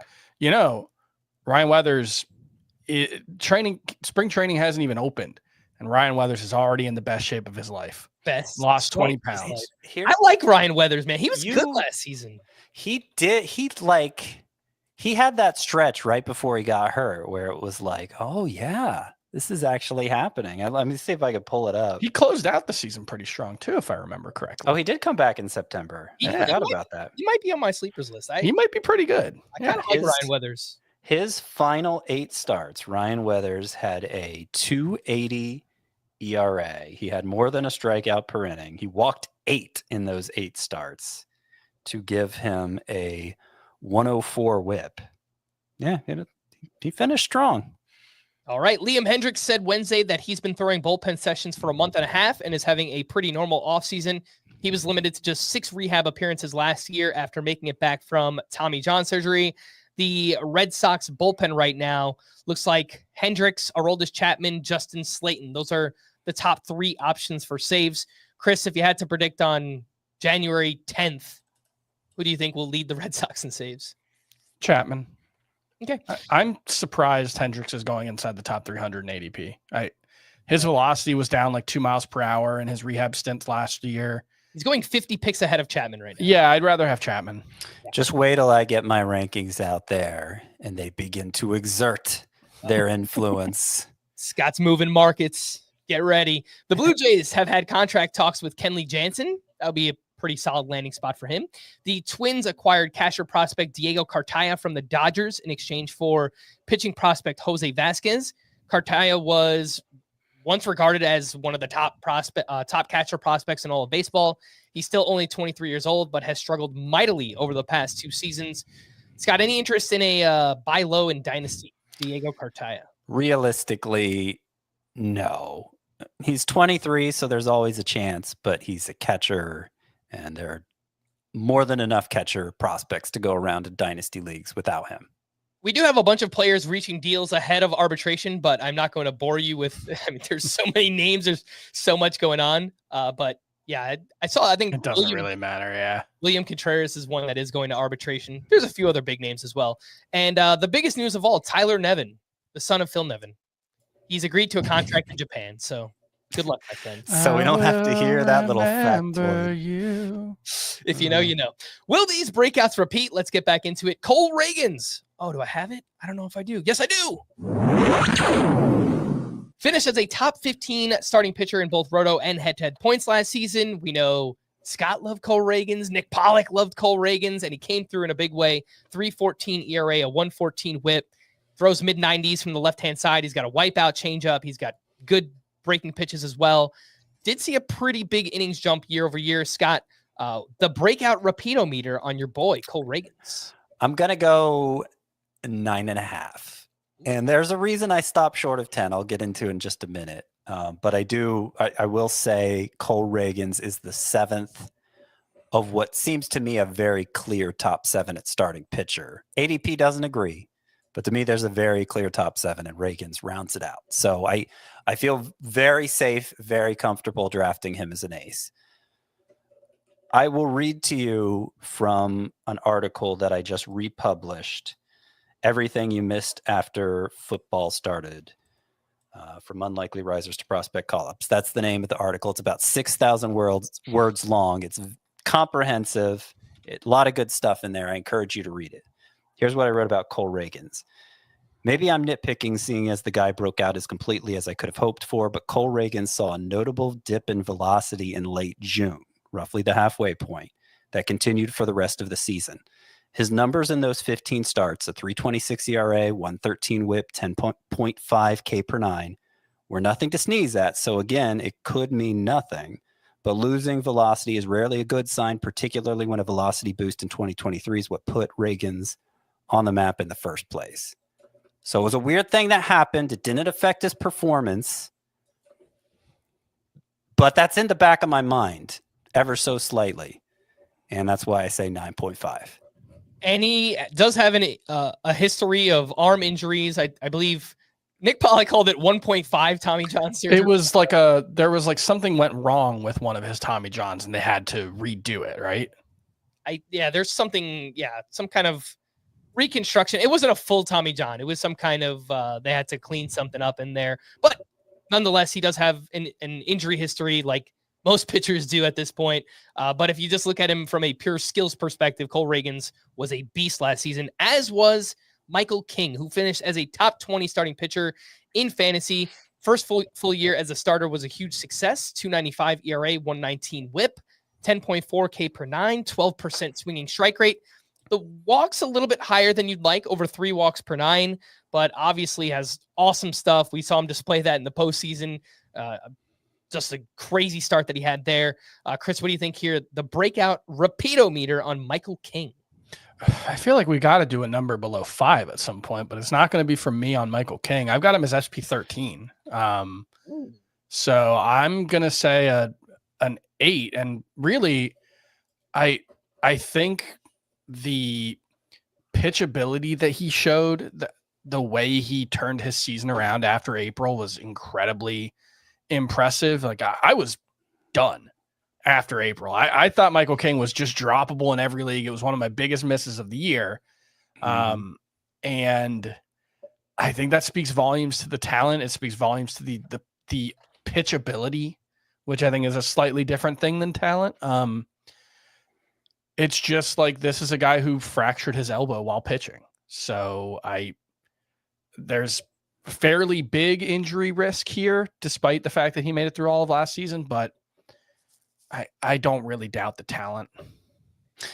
C: Ryan Weathers, spring training hasn't even opened, and Ryan Weathers is already in the best shape of his life. Lost 20 pounds.
A: I like Ryan Weathers, man. He was good last season.
D: He did. He had that stretch right before he got hurt where it was oh yeah, this is actually happening. Let me see if I could pull it up.
C: He closed out the season pretty strong too, if I remember correctly.
D: Oh, he did come back in September. I forgot about that.
A: He might be on my sleepers list.
C: He might be pretty good.
A: I kind of like Ryan Weathers.
D: His final 8 starts, Ryan Weathers had a 2.80 ERA. He had more than a strikeout per inning. He walked 8 in those 8 starts to give him a 104 whip. Yeah, he finished strong.
A: All right. Liam Hendriks said Wednesday that he's been throwing bullpen sessions for a month and a half and is having a pretty normal offseason. He was limited to just 6 rehab appearances last year after making it back from Tommy John surgery. The Red Sox bullpen right now looks like Hendriks, Aroldis Chapman, Justin Slayton. Those are the top 3 options for saves. Chris, if you had to predict on January 10th, who do you think will lead the Red Sox in saves?
C: Chapman.
A: Okay.
C: I'm surprised Hendriks is going inside the top 300 in ADP. His velocity was down like 2 miles per hour in his rehab stint last year.
A: He's going 50 picks ahead of Chapman right now.
C: Yeah, I'd rather have Chapman.
D: Just wait till I get my rankings out there and they begin to exert their influence.
A: Scott's moving markets. Get ready. The Blue Jays have had contract talks with Kenley Jansen. That'll be a pretty solid landing spot for him. The Twins acquired catcher prospect Diego Cartaya from the Dodgers in exchange for pitching prospect Jose Vasquez. Cartaya was once regarded as one of the top catcher prospects in all of baseball. He's still only 23 years old, but has struggled mightily over the past 2 seasons. Scott, any interest in a buy low in Dynasty, Diego Cartaya?
D: Realistically, no. He's 23, so there's always a chance, but he's a catcher, and there are more than enough catcher prospects to go around in Dynasty leagues without him.
A: We do have a bunch of players reaching deals ahead of arbitration, but I'm not going to bore you with, there's so many names. There's so much going on. But yeah, I think
C: it doesn't really matter. Yeah.
A: William Contreras is one that is going to arbitration. There's a few other big names as well. And the biggest news of all, Tyler Nevin, the son of Phil Nevin. He's agreed to a contract in Japan. So good luck, my friend.
D: So we don't have to hear that little factoid.
A: If you know, you know. Will these breakouts repeat? Let's get back into it. Cole Ragans. Oh, do I have it? I don't know if I do. Yes, I do. Finished as a top 15 starting pitcher in both roto and head-to-head points last season. We know Scott loved Cole Ragans. Nick Pollack loved Cole Ragans, and he came through in a big way. 3.14 ERA, a 1.14 whip. Throws mid-90s from the left-hand side. He's got a wipeout changeup. He's got good breaking pitches as well. Did see a pretty big innings jump year over year. Scott, the breakout repeatometer on your boy, Cole Ragans.
D: I'm going to go 9.5. And there's a reason I stopped short of 10. I'll get into in just a minute. But I will say Cole Ragans is the 7th of what seems to me a very clear top 7 at starting pitcher. ADP doesn't agree, but to me, there's a very clear top 7 and Ragans rounds it out. So I feel very safe, very comfortable drafting him as an ace. I will read to you from an article that I just republished, Everything You Missed After Football Started, from Unlikely Risers to Prospect Call-Ups. That's the name of the article. It's about 6,000 words long. It's comprehensive. A lot of good stuff in there. I encourage you to read it. Here's what I wrote about Cole Ragans. Maybe I'm nitpicking seeing as the guy broke out as completely as I could have hoped for, but Cole Ragans saw a notable dip in velocity in late June, roughly the halfway point, that continued for the rest of the season. His numbers in those 15 starts, a 3.26 ERA, 1.13 whip, 10.5 K per 9, were nothing to sneeze at. So again, it could mean nothing, but losing velocity is rarely a good sign, particularly when a velocity boost in 2023 is what put Ragans on the map in the first place. So it was a weird thing that happened. It didn't affect his performance, but that's in the back of my ever so slightly. And that's why I say 9.5.
A: And he does have a history of arm injuries. I believe Nick Pollack called it 1.5 Tommy John surgery.
C: It was there was something went wrong with one of his Tommy Johns and they had to redo it, right?
A: There's something, some kind of reconstruction. It wasn't a full Tommy John. It was some kind of, they had to clean something up in there. But nonetheless, he does have an injury history like most pitchers do at this point. But if you just look at him from a pure skills perspective, Cole Ragans was a beast last season, as was Michael King, who finished as a top 20 starting pitcher in fantasy. First full year as a starter was a huge success. 2.95 ERA, 1.19 whip, 10.4 K per 9, 12% swinging strike rate. The walk's a little bit higher than you'd like, over 3 walks per 9, but obviously has awesome stuff. We saw him display that in the postseason. Just a crazy start that he had there. Chris, what do you think here? The breakout repeatometer on Michael King.
C: I feel like we got to do a number below 5 at some point, but it's not going to be from me on Michael King. I've got him as SP 13. So I'm going to say an 8. And really, I think the pitchability that he showed, the way he turned his season around after April was incredibly impressive. Like I was done after April. I thought Michael King was just droppable in every league. It was one of my biggest misses of the year. And I think that speaks volumes to the talent. It speaks volumes to the pitchability, which I think is a slightly different thing than talent. It's just like, this is a guy who fractured his elbow while pitching. So there's fairly big injury risk here, despite the fact that he made it through all of last season, but I don't really doubt the talent.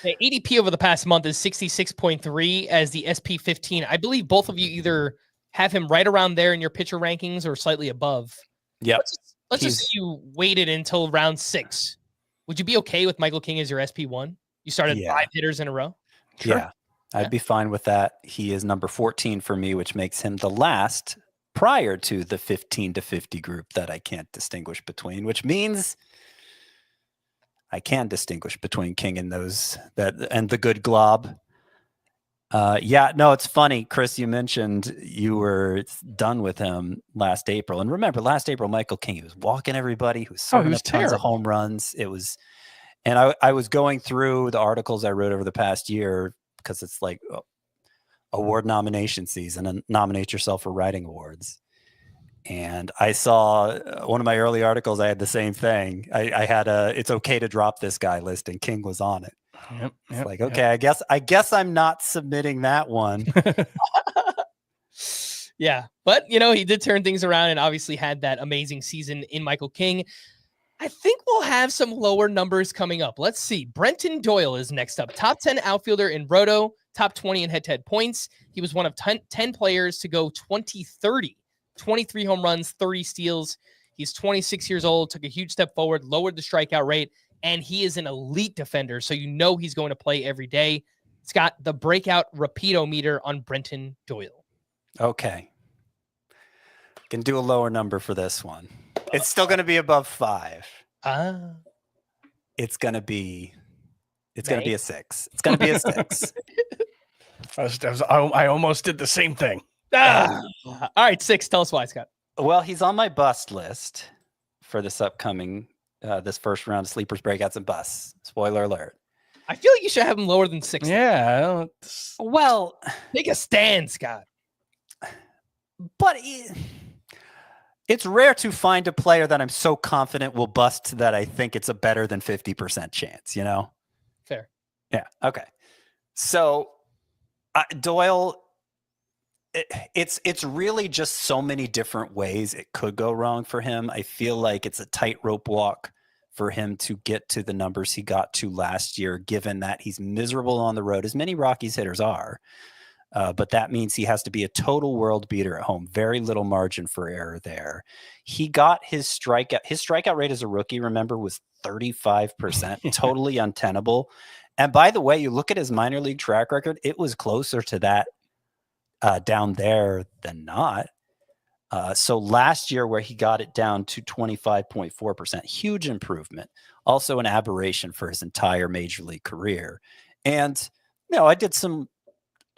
A: The ADP over the past month is 66.3 as the SP 15. I believe both of you either have him right around there in your pitcher rankings or slightly above.
D: Yeah.
A: Let's just say you waited until round 6. Would you be okay with Michael King as your SP1? You started 5 hitters in a row?
D: Sure. Yeah, I'd be fine with that. He is number 14 for me, which makes him the last prior to the 15 to 50 group that I can't distinguish between, which means I can distinguish between King and and the good glob. No, it's funny, Chris, you mentioned you were done with him last April. And remember, last April, Michael King, he was walking everybody, he was serving up tons of home runs. And I was going through the articles I wrote over the past year, because it's like award nomination season and nominate yourself for writing awards. And I saw one of my early articles. I had the same thing. I had "It's okay to drop this guy" list, and King was on it. It's like, okay, I guess I'm not submitting that one.
A: Yeah, but he did turn things around and obviously had that amazing season in Michael King. I think we'll have some lower numbers coming up. Let's see. Brenton Doyle is next up. Top 10 outfielder in Roto, top 20 in head-to-head points. He was one of 10 players to go 20-30. 23 home runs, 30 steals. He's 26 years old, took a huge step forward, lowered the strikeout rate, and he is an elite defender, so he's going to play every day. It's got the breakout rapido meter on Brenton Doyle.
D: Okay. Can do a lower number for this one. It's still going to be above 5. It's going to be a 6. It's going to be a 6.
C: I almost did the same thing.
A: All right, 6. Tell us why, Scott.
D: Well, he's on my bust list for this upcoming, this first round of sleepers, breakouts, and busts. Spoiler alert.
A: I feel like you should have him lower than 6.
C: Yeah.
D: Well,
A: take a stand, Scott.
D: But it's rare to find a player that I'm so confident will bust that I think it's a better than 50% chance,
A: Fair.
D: Yeah. Okay. So Doyle, it's really just so many different ways it could go wrong for him. I feel like it's a tightrope walk for him to get to the numbers he got to last year, given that he's miserable on the road, as many Rockies hitters are. But that means he has to be a total world beater at home. Very little margin for error there. He got his strikeout rate as a rookie, remember, was 35%, totally untenable. And by the way, you look at his minor league track record, it was closer to that down there than not. So last year, where he got it down to 25.4%, huge improvement. Also an aberration for his entire major league career. And I did some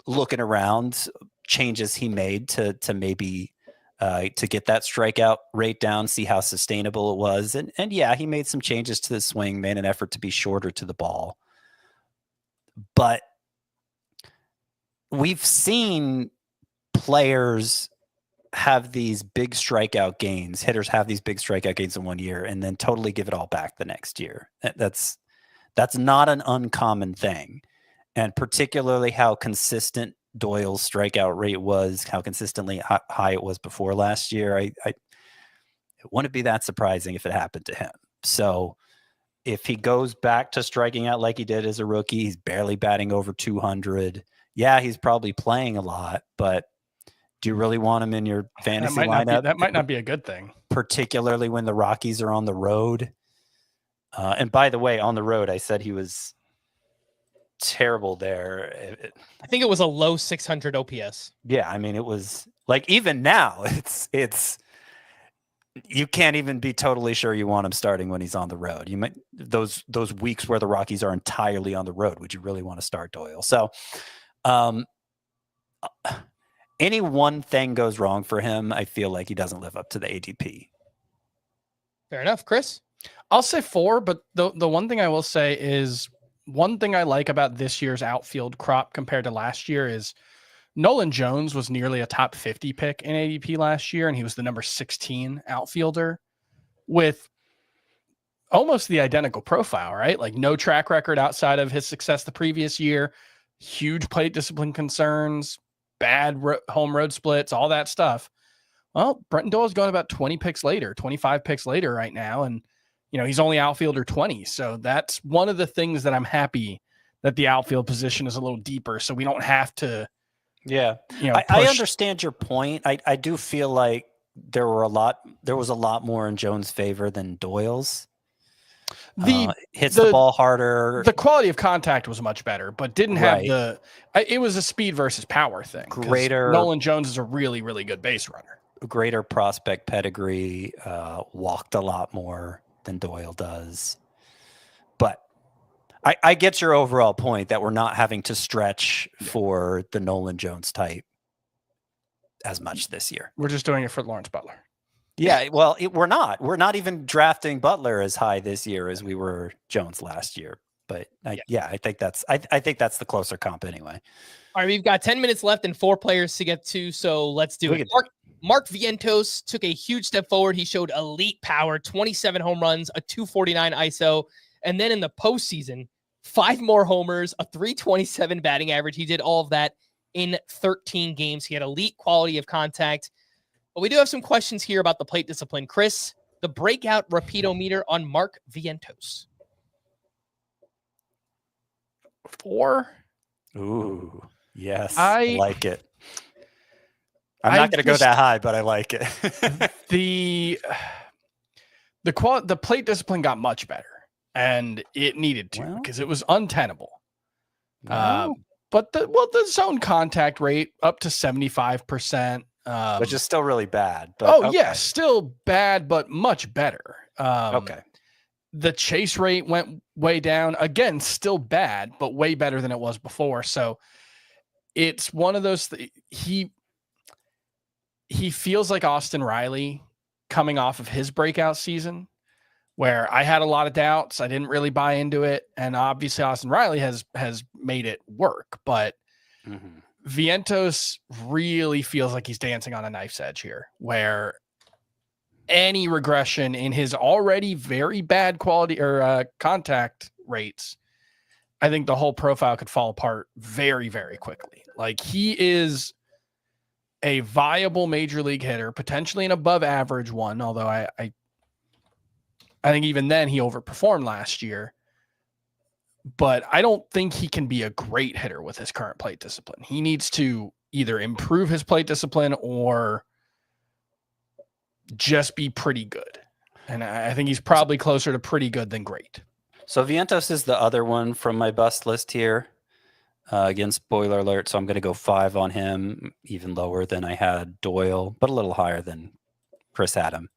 D: looking around, changes he made to maybe to get that strikeout rate down, see how sustainable it was. And yeah, he made some changes to the swing, made an effort to be shorter to the ball. But we've seen players have these big strikeout gains, hitters have these big strikeout gains in 1 year and then totally give it all back the next year. That's not an uncommon thing. And particularly how consistent Doyle's strikeout rate was, how consistently high it was before last year. It wouldn't be that surprising if it happened to him. So if he goes back to striking out like he did as a rookie, he's barely batting over 200. Yeah, he's probably playing a lot, but do you really want him in your fantasy lineup?
C: That might not be a good thing.
D: Particularly when the Rockies are on the road. And by the way, on the road, I said he was terrible there.
A: I think it was a low 600 OPS.
D: Yeah, I mean, it was like even now, it's you can't even be totally sure you want him starting when he's on the road. You might those weeks where the Rockies are entirely on the road. Would you really want to start Doyle? So, any one thing goes wrong for him, I feel like he doesn't live up to the ADP.
A: Fair enough, Chris.
C: I'll say 4, but the one thing I will say is one thing I like about this year's outfield crop compared to last year is Nolan Jones was nearly a top 50 pick in ADP last year, and he was the number 16 outfielder with almost the identical profile, right? Like no track record outside of his success the previous year, huge plate discipline concerns, bad home road splits, all that stuff. Well, Brenton Doyle is going about 20 picks later, 25 picks later right now. And, he's only outfielder 20. So that's one of the things that I'm happy that the outfield position is a little deeper. So we don't have to,
D: I understand your point. I do feel like there was a lot more in Jones' favor than Doyle's. Hits the ball harder.
C: The quality of contact was much better, but didn't have it was a speed versus power thing. Nolan Jones is a really, really good base runner.
D: Greater prospect pedigree, walked a lot more than Doyle does. But I get your overall point that we're not having to stretch for the Nolan Jones type as much this year.
C: We're just doing it for Lawrence Butler.
D: Yeah, well, we're not. We're not even drafting Butler as high this year as we were Jones last year. But I think that's the closer comp anyway.
A: All right, we've got 10 minutes left and 4 players to get to, so let's do it. Mark Vientos took a huge step forward. He showed elite power, 27 home runs, a 249 ISO, and then in the postseason, 5 more homers, a 327 batting average. He did all of that in 13 games. He had elite quality of contact. But we do have some questions here about the plate discipline. Chris, the breakout repeatometer on Mark Vientos.
C: 4.
D: Ooh, yes. I like it. I'm not going to go that high, but I like it.
C: The plate discipline got much better, and it needed to because it was untenable.
D: Wow.
C: But the zone contact rate up to 75%.
D: Which is still really bad. But
C: still bad, but much better.
D: Okay.
C: The chase rate went way down. Again, still bad, but way better than it was before. So it's one of those. He feels like Austin Riley coming off of his breakout season, where I had a lot of doubts. I didn't really buy into it, and obviously Austin Riley has made it work. But Vientos really feels like he's dancing on a knife's edge here, where any regression in his already very bad quality or contact rates, I think the whole profile could fall apart very, very quickly. Like, he is a viable major league hitter, potentially an above average one, although I think even then he overperformed last year. But I don't think he can be a great hitter with his current plate discipline. He needs to either improve his plate discipline or just be pretty good. And I think he's probably closer to pretty good than great.
D: So Vientos is the other one from my bust list here. Again, spoiler alert. So I'm going to go 5 on him, even lower than I had Doyle, but a little higher than Chris had him.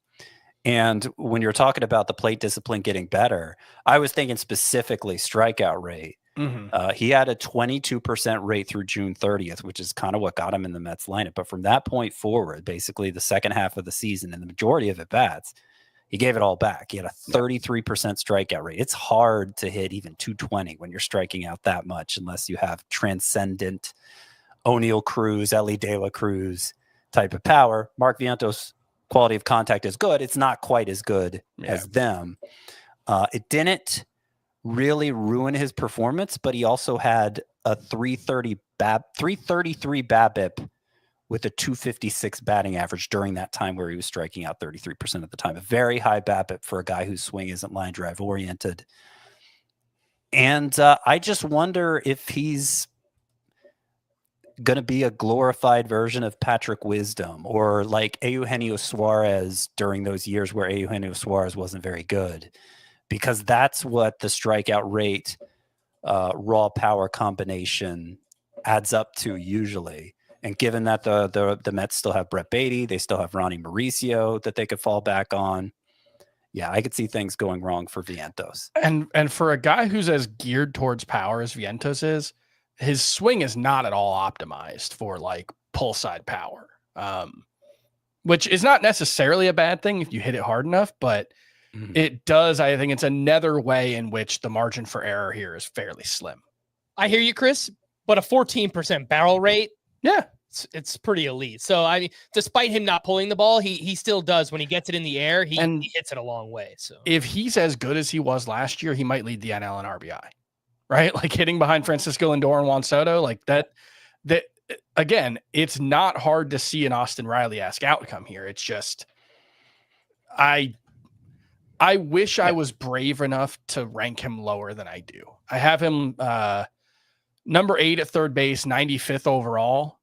D: And when you're talking about the plate discipline getting better, I was thinking specifically strikeout rate. He had a 22% rate through June 30th, which is kind of what got him in the Mets lineup. But from that point forward, basically the second half of the season and the majority of at bats, he gave it all back. He had a 33% strikeout rate. It's hard to hit even 220 when you're striking out that much, unless you have transcendent O'Neill Cruz, Ellie De La Cruz type of power. Mark Vientos' quality of contact is good. It's not quite as good as them. It didn't really ruin his performance, but he also had a 333 BABIP with a 256 batting average during that time where he was striking out 33% of the time. A very high BABIP for a guy whose swing isn't line drive oriented. And I just wonder if he's going to be a glorified version of Patrick Wisdom or like Eugenio Suarez during those years where Eugenio Suarez wasn't very good, because that's what the strikeout rate raw power combination adds up to usually. And given that the Mets still have Brett Beatty, they still have Ronnie Mauricio that they could fall back on. Yeah, I could see things going wrong for Vientos.
C: And for a guy who's as geared towards power as Vientos is, his swing is not at all optimized for like pull side power, which is not necessarily a bad thing if you hit it hard enough, but it does. I think it's another way in which the margin for error here is fairly slim.
A: I hear you, Chris, but a 14% barrel rate.
C: Yeah.
A: It's pretty elite. So I mean, despite him not pulling the ball, he still does when he gets it in the air. He hits it a long way. So
C: if he's as good as he was last year, he might lead the NL in RBI, right? Like hitting behind Francisco Lindor and Juan Soto, like that. Again, it's not hard to see an Austin Riley-esque outcome here. It's just I wish I was brave enough to rank him lower than I do. I have him number 8 at third base, 95th overall.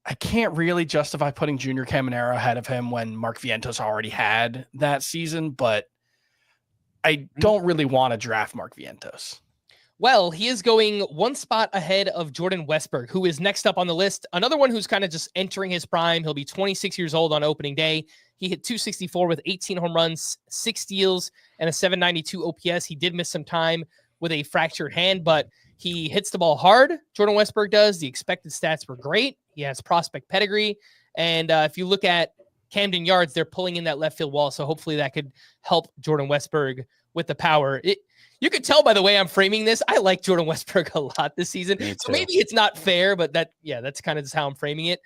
C: I can't really justify putting Junior Caminero ahead of him when Mark Vientos already had that season, but I don't really want to draft Mark Vientos.
A: Well, he is going one spot ahead of Jordan Westburg, who is next up on the list. Another one who's kind of just entering his prime. He'll be 26 years old on opening day. He hit 264 with 18 home runs, 6 steals, and a 792 OPS. He did miss some time with a fractured hand, but he hits the ball hard. Jordan Westburg does. The expected stats were great. He has prospect pedigree. And if you look at Camden Yards, they're pulling in that left field wall. So hopefully that could help Jordan Westburg with the power. You could tell by the way I'm framing this, I like Jordan Westburg a lot this season. So maybe it's not fair, but that's kind of just how I'm framing it.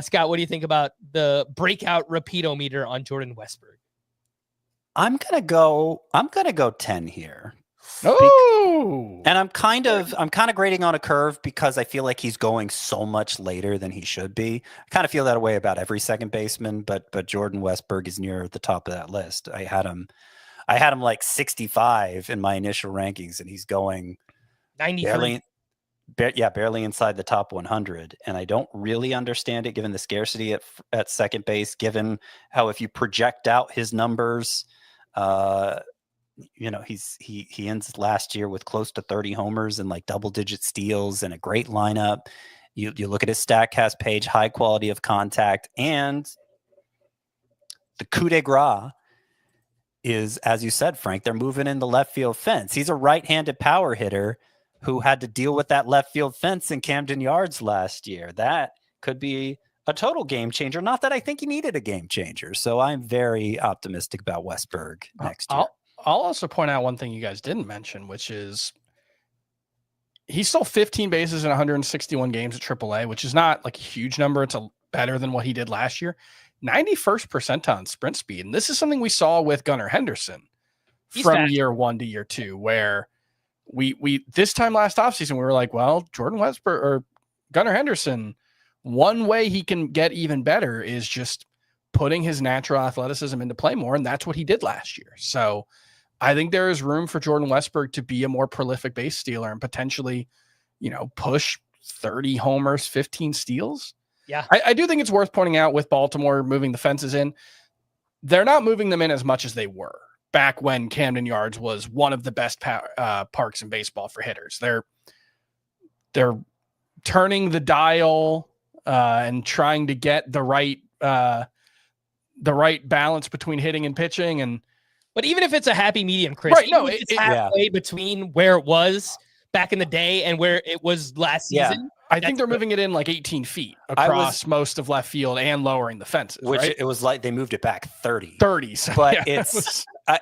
A: Scott, what do you think about the breakout repeat-o-meter on Jordan Westburg?
D: I'm gonna go 10 here.
C: Oh,
D: and I'm kind of grading on a curve because I feel like he's going so much later than he should be. I kind of feel that way about every second baseman, but Jordan Westburg is near the top of that list. I had him like 65 in my initial rankings, and he's going
A: 93.
D: barely inside the top 100. And I don't really understand it given the scarcity at second base, given how if you project out his numbers, he ends last year with close to 30 homers and like double-digit steals and a great lineup. You look at his StatCast page, high quality of contact, and the coup de grace is, as you said, Frank, they're moving in the left field fence. He's a right-handed power hitter who had to deal with that left field fence in Camden Yards last year. That could be a total game changer. Not that I think he needed a game changer. So I'm very optimistic about Westburg next year.
C: I'll also point out one thing you guys didn't mention, which is he stole 15 bases in 161 games at AAA, which is not like a huge number. It's better than what he did last year. 91st percentile in sprint speed. And this is something we saw with Gunnar Henderson from year 1 to year 2, where we this time last offseason, we were like, well, Jordan Westburg or Gunnar Henderson, one way he can get even better is just putting his natural athleticism into play more. And that's what he did last year. So I think there is room for Jordan Westburg to be a more prolific base stealer and potentially, push 30 homers, 15 steals.
A: Yeah.
C: I do think it's worth pointing out with Baltimore moving the fences in, they're not moving them in as much as they were back when Camden Yards was one of the best parks in baseball for hitters. They're turning the dial and trying to get the right balance between hitting and pitching.
A: But even if it's a happy medium, Chris,
C: right? No,
A: it's halfway between where it was back in the day and where it was last season.
C: I think they're moving it in like 18 feet across most of left field and lowering the fences.
D: Which
C: right?
D: it was like they moved it back 30.
C: 30. So,
D: but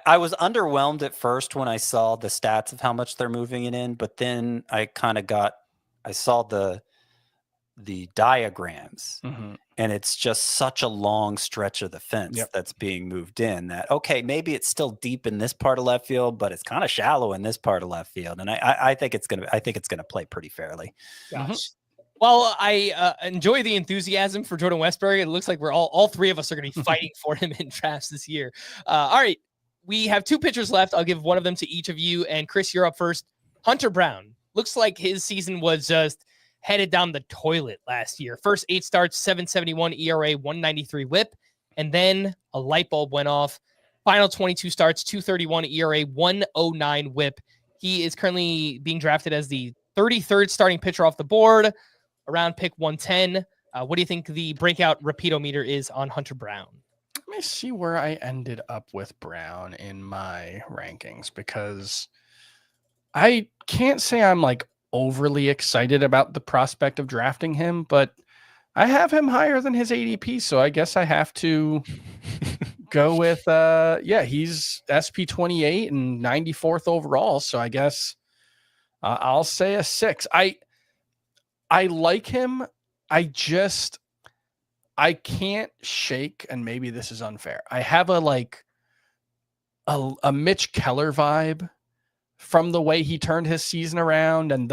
D: I was underwhelmed at first when I saw the stats of how much they're moving it in. But then I saw the diagrams, and it's just such a long stretch of the fence that's being moved in that, okay, maybe it's still deep in this part of left field, but it's kind of shallow in this part of left field. And I think it's gonna play pretty fairly.
A: Well, I enjoy the enthusiasm for Jordan Westburg. It looks like we're all three of us are going to be fighting for him in drafts this year. All right, we have 2 pitchers left. I'll give one of them to each of you. And Chris, you're up first. Hunter Brown. Looks like his season was just headed down the toilet last year. First 8 starts, 7.71 ERA, 193 WHIP, and then a light bulb went off. Final 22 starts, 2.31 ERA, 109 WHIP. He is currently being drafted as the 33rd starting pitcher off the board, around pick 110. What do you think the breakout repeatometer is on Hunter Brown?
C: Let me see where I ended up with Brown in my rankings, because I can't say I'm like overly excited about the prospect of drafting him, but I have him higher than his ADP. So I guess I have to go with, he's SP 28 and 94th overall. So I guess I'll say a 6. I like him. I can't shake, and maybe this is unfair, I have a Mitch Keller vibe from the way he turned his season around, and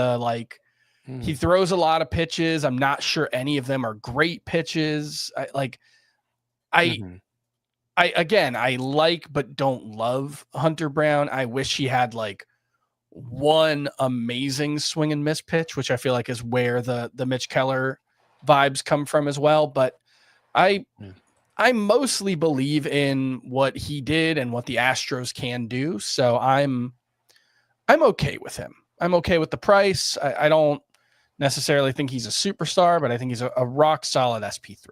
C: he throws a lot of pitches. I'm not sure any of them are great pitches. I like but don't love Hunter Brown. I wish he had one amazing swing and miss pitch, which I feel like is where the Mitch Keller vibes come from as well. But I mostly believe in what he did and what the Astros can do. So I'm okay with him. I'm okay with the price. I don't necessarily think he's a superstar, but I think he's a rock solid SP3.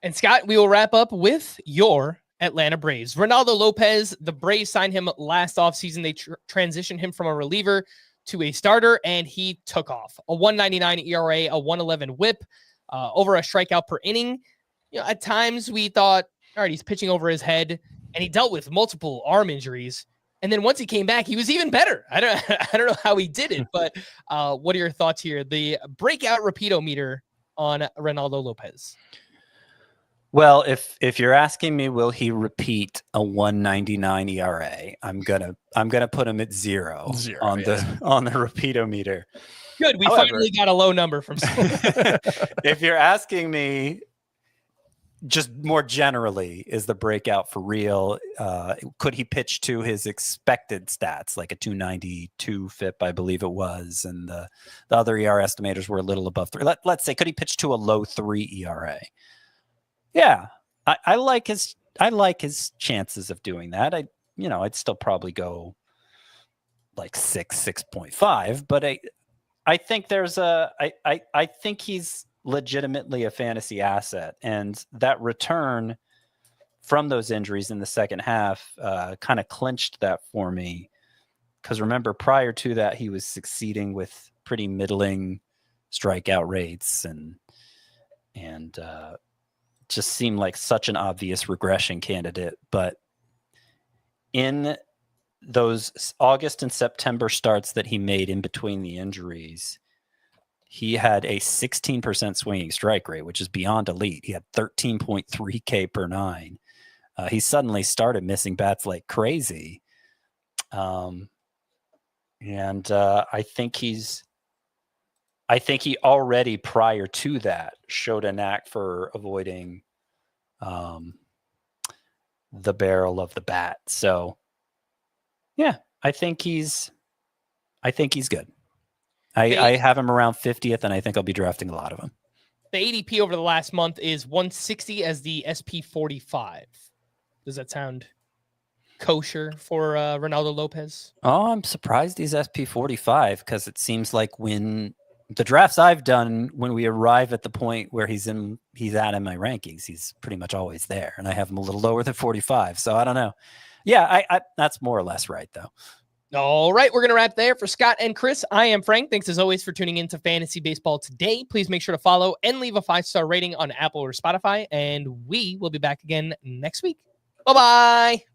A: And Scott, we will wrap up with your Atlanta Braves. Reynaldo Lopez, the Braves signed him last offseason. They transitioned him from a reliever to a starter, and he took off. A 1.99 ERA, a 1.11 WHIP, over a strikeout per inning. At times we thought, all right, he's pitching over his head, and he dealt with multiple arm injuries. And then once he came back, he was even better. I don't know how he did it, but what are your thoughts here? The breakout repeatometer on Reynaldo Lopez.
D: Well, if you're asking me, will he repeat a 1.99 ERA? I'm gonna put him at zero on the repeatometer.
A: Good, we finally got a low number from.
D: If you're asking me, just more generally, is the breakout for real? Could he pitch to his expected stats, like a 2.92 FIP, I believe it was, and the other ERA estimators were a little above 3. Let's say, could he pitch to a low 3 ERA? Yeah, I like his chances of doing that. I'd still probably go like 6.5, but I think I think he's legitimately a fantasy asset, and that return from those injuries in the second half kind of clinched that for me. Because remember, prior to that, he was succeeding with pretty middling strikeout rates, and just seemed like such an obvious regression candidate. But in those August and September starts that he made in between the injuries, he had a 16% swinging strike rate, which is beyond elite. He had 13.3 K per 9. He suddenly started missing bats like crazy. I think he already prior to that showed a knack for avoiding the barrel of the bat. So yeah, I think he's good. I have him around 50th, and I think I'll be drafting a lot of him.
A: The ADP over the last month is 160 as the SP45. Does that sound kosher for Reynaldo Lopez?
D: Oh, I'm surprised he's SP45, because it seems like when the drafts I've done, when we arrive at the point where he's at in my rankings, he's pretty much always there, and I have him a little lower than 45. So I don't know. Yeah, I that's more or less right, though.
A: All right, we're going to wrap there. For Scott and Chris, I am Frank. Thanks as always for tuning in to Fantasy Baseball today. Please make sure to follow and leave a 5-star rating on Apple or Spotify, and we will be back again next week. Bye-bye.